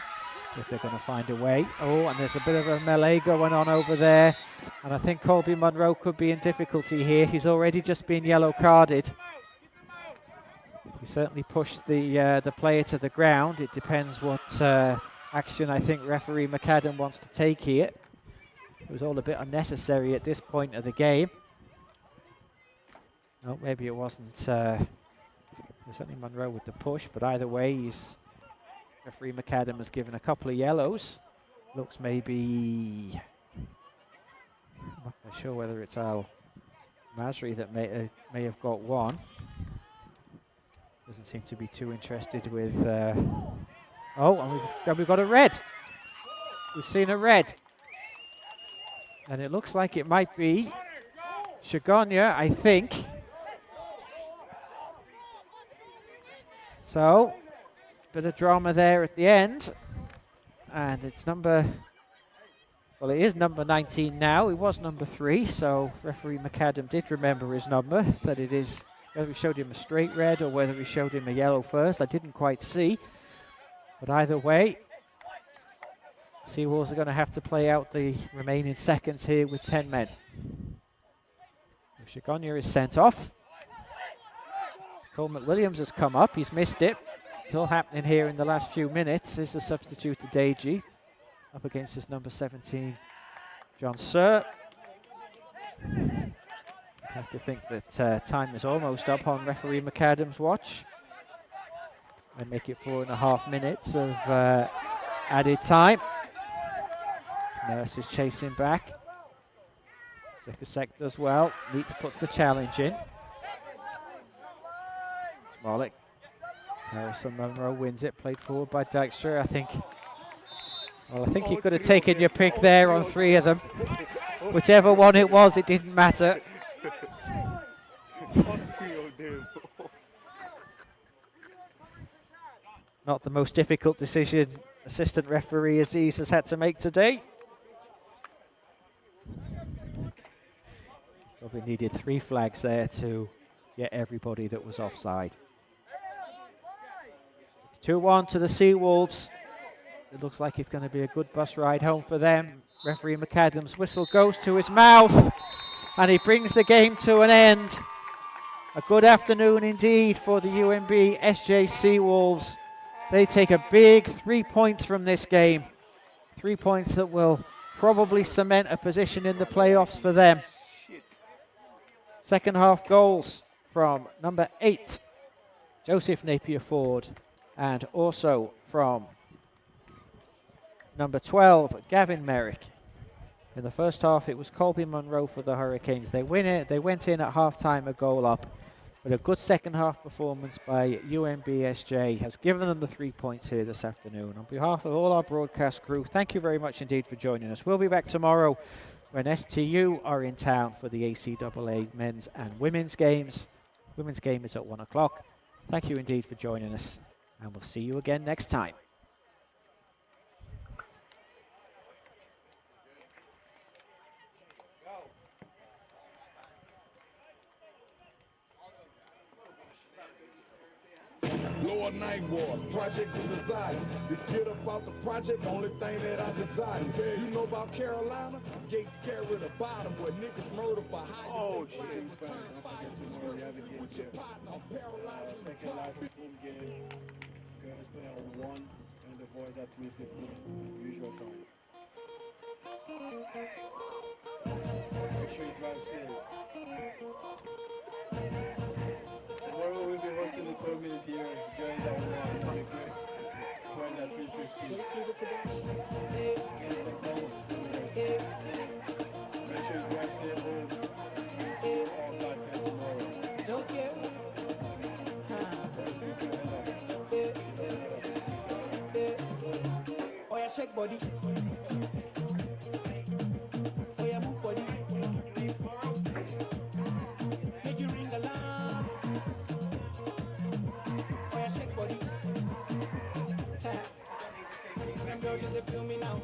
if they're going to find a way. Oh, and there's a bit of a melee going on over there. And I think Colby Monroe could be in difficulty here. He's already just been yellow carded. He certainly pushed the player to the ground. It depends what action I think referee McAdam wants to take here. It was all a bit unnecessary at this point of the game. No, maybe it wasn't. Certainly Monroe with the push, but either way, referee McAdam has given a couple of yellows. Looks maybe, I'm not quite sure whether it's Al Masri that may have got one. Doesn't seem to be too interested with. Oh, and we've got a red. We've seen a red, and it looks like it might be Shigonya, I think. So, bit of drama there at the end, and it's it is number 19 now. It was number 3, so referee McAdam did remember his number, that it is. Whether we showed him a straight red or whether we showed him a yellow first, I didn't quite see. But either way, Seawolves are going to have to play out the remaining seconds here with 10 men. Shigonya is sent off. Cole McWilliams has come up. He's missed it. It's all happening here in the last few minutes. Is the substitute to Deji up against his number 17, John Sir. I have to think that time is almost up on referee McAdam's watch. And make it 4.5 minutes of added time. Nurse is chasing back. Zekasek does well. Leeds puts the challenge in. Smolik. Harrison Monroe wins it. Played forward by Dykstra. I think you could have taken your pick there on 3 of them. Whichever one it was, it didn't matter. Not the most difficult decision assistant referee Aziz has had to make today. Probably needed 3 flags there to get everybody that was offside. 2-1 to the Seawolves. It looks like it's going to be a good bus ride home for them. Referee McAdam's whistle goes to his mouth, and he brings the game to an end. A good afternoon indeed for the UNBSJ Seawolves. They take a big 3 points from this game. 3 points that will probably cement a position in the playoffs for them. Second half goals from number 8, Joseph Napier-Ford, and also from number 12, Gavin Merrick. In the first half, it was Colby Monroe for the Hurricanes. They win it. They went in at half-time a goal up, but a good second half performance by UNBSJ has given them the 3 points here this afternoon. On behalf of all our broadcast crew, thank you very much indeed for joining us. We'll be back tomorrow when STU are in town for the ACAA men's and women's games. Women's game is at 1 o'clock. Thank you indeed for joining us, and we'll see you again next time. Lord Nightwar, project of desire. To get up out the project, only thing that I desire. You know about Carolina? Gates carry the bottom where niggas murder for high. Oh, shit. Second last home game. Girls play on 1 and the boys at 3:15. Usual time. Make sure you drive safe. Tomorrow we'll be hosting the 12 minutes here. Girls at 1, boys at 3:15. Make sure you drive safe home. We'll see you all back here tomorrow. It's okay. Oh yeah, shake body. Oh yeah, move body. Make you ring alarm. Oh yeah, shake body. Remember you feel me now.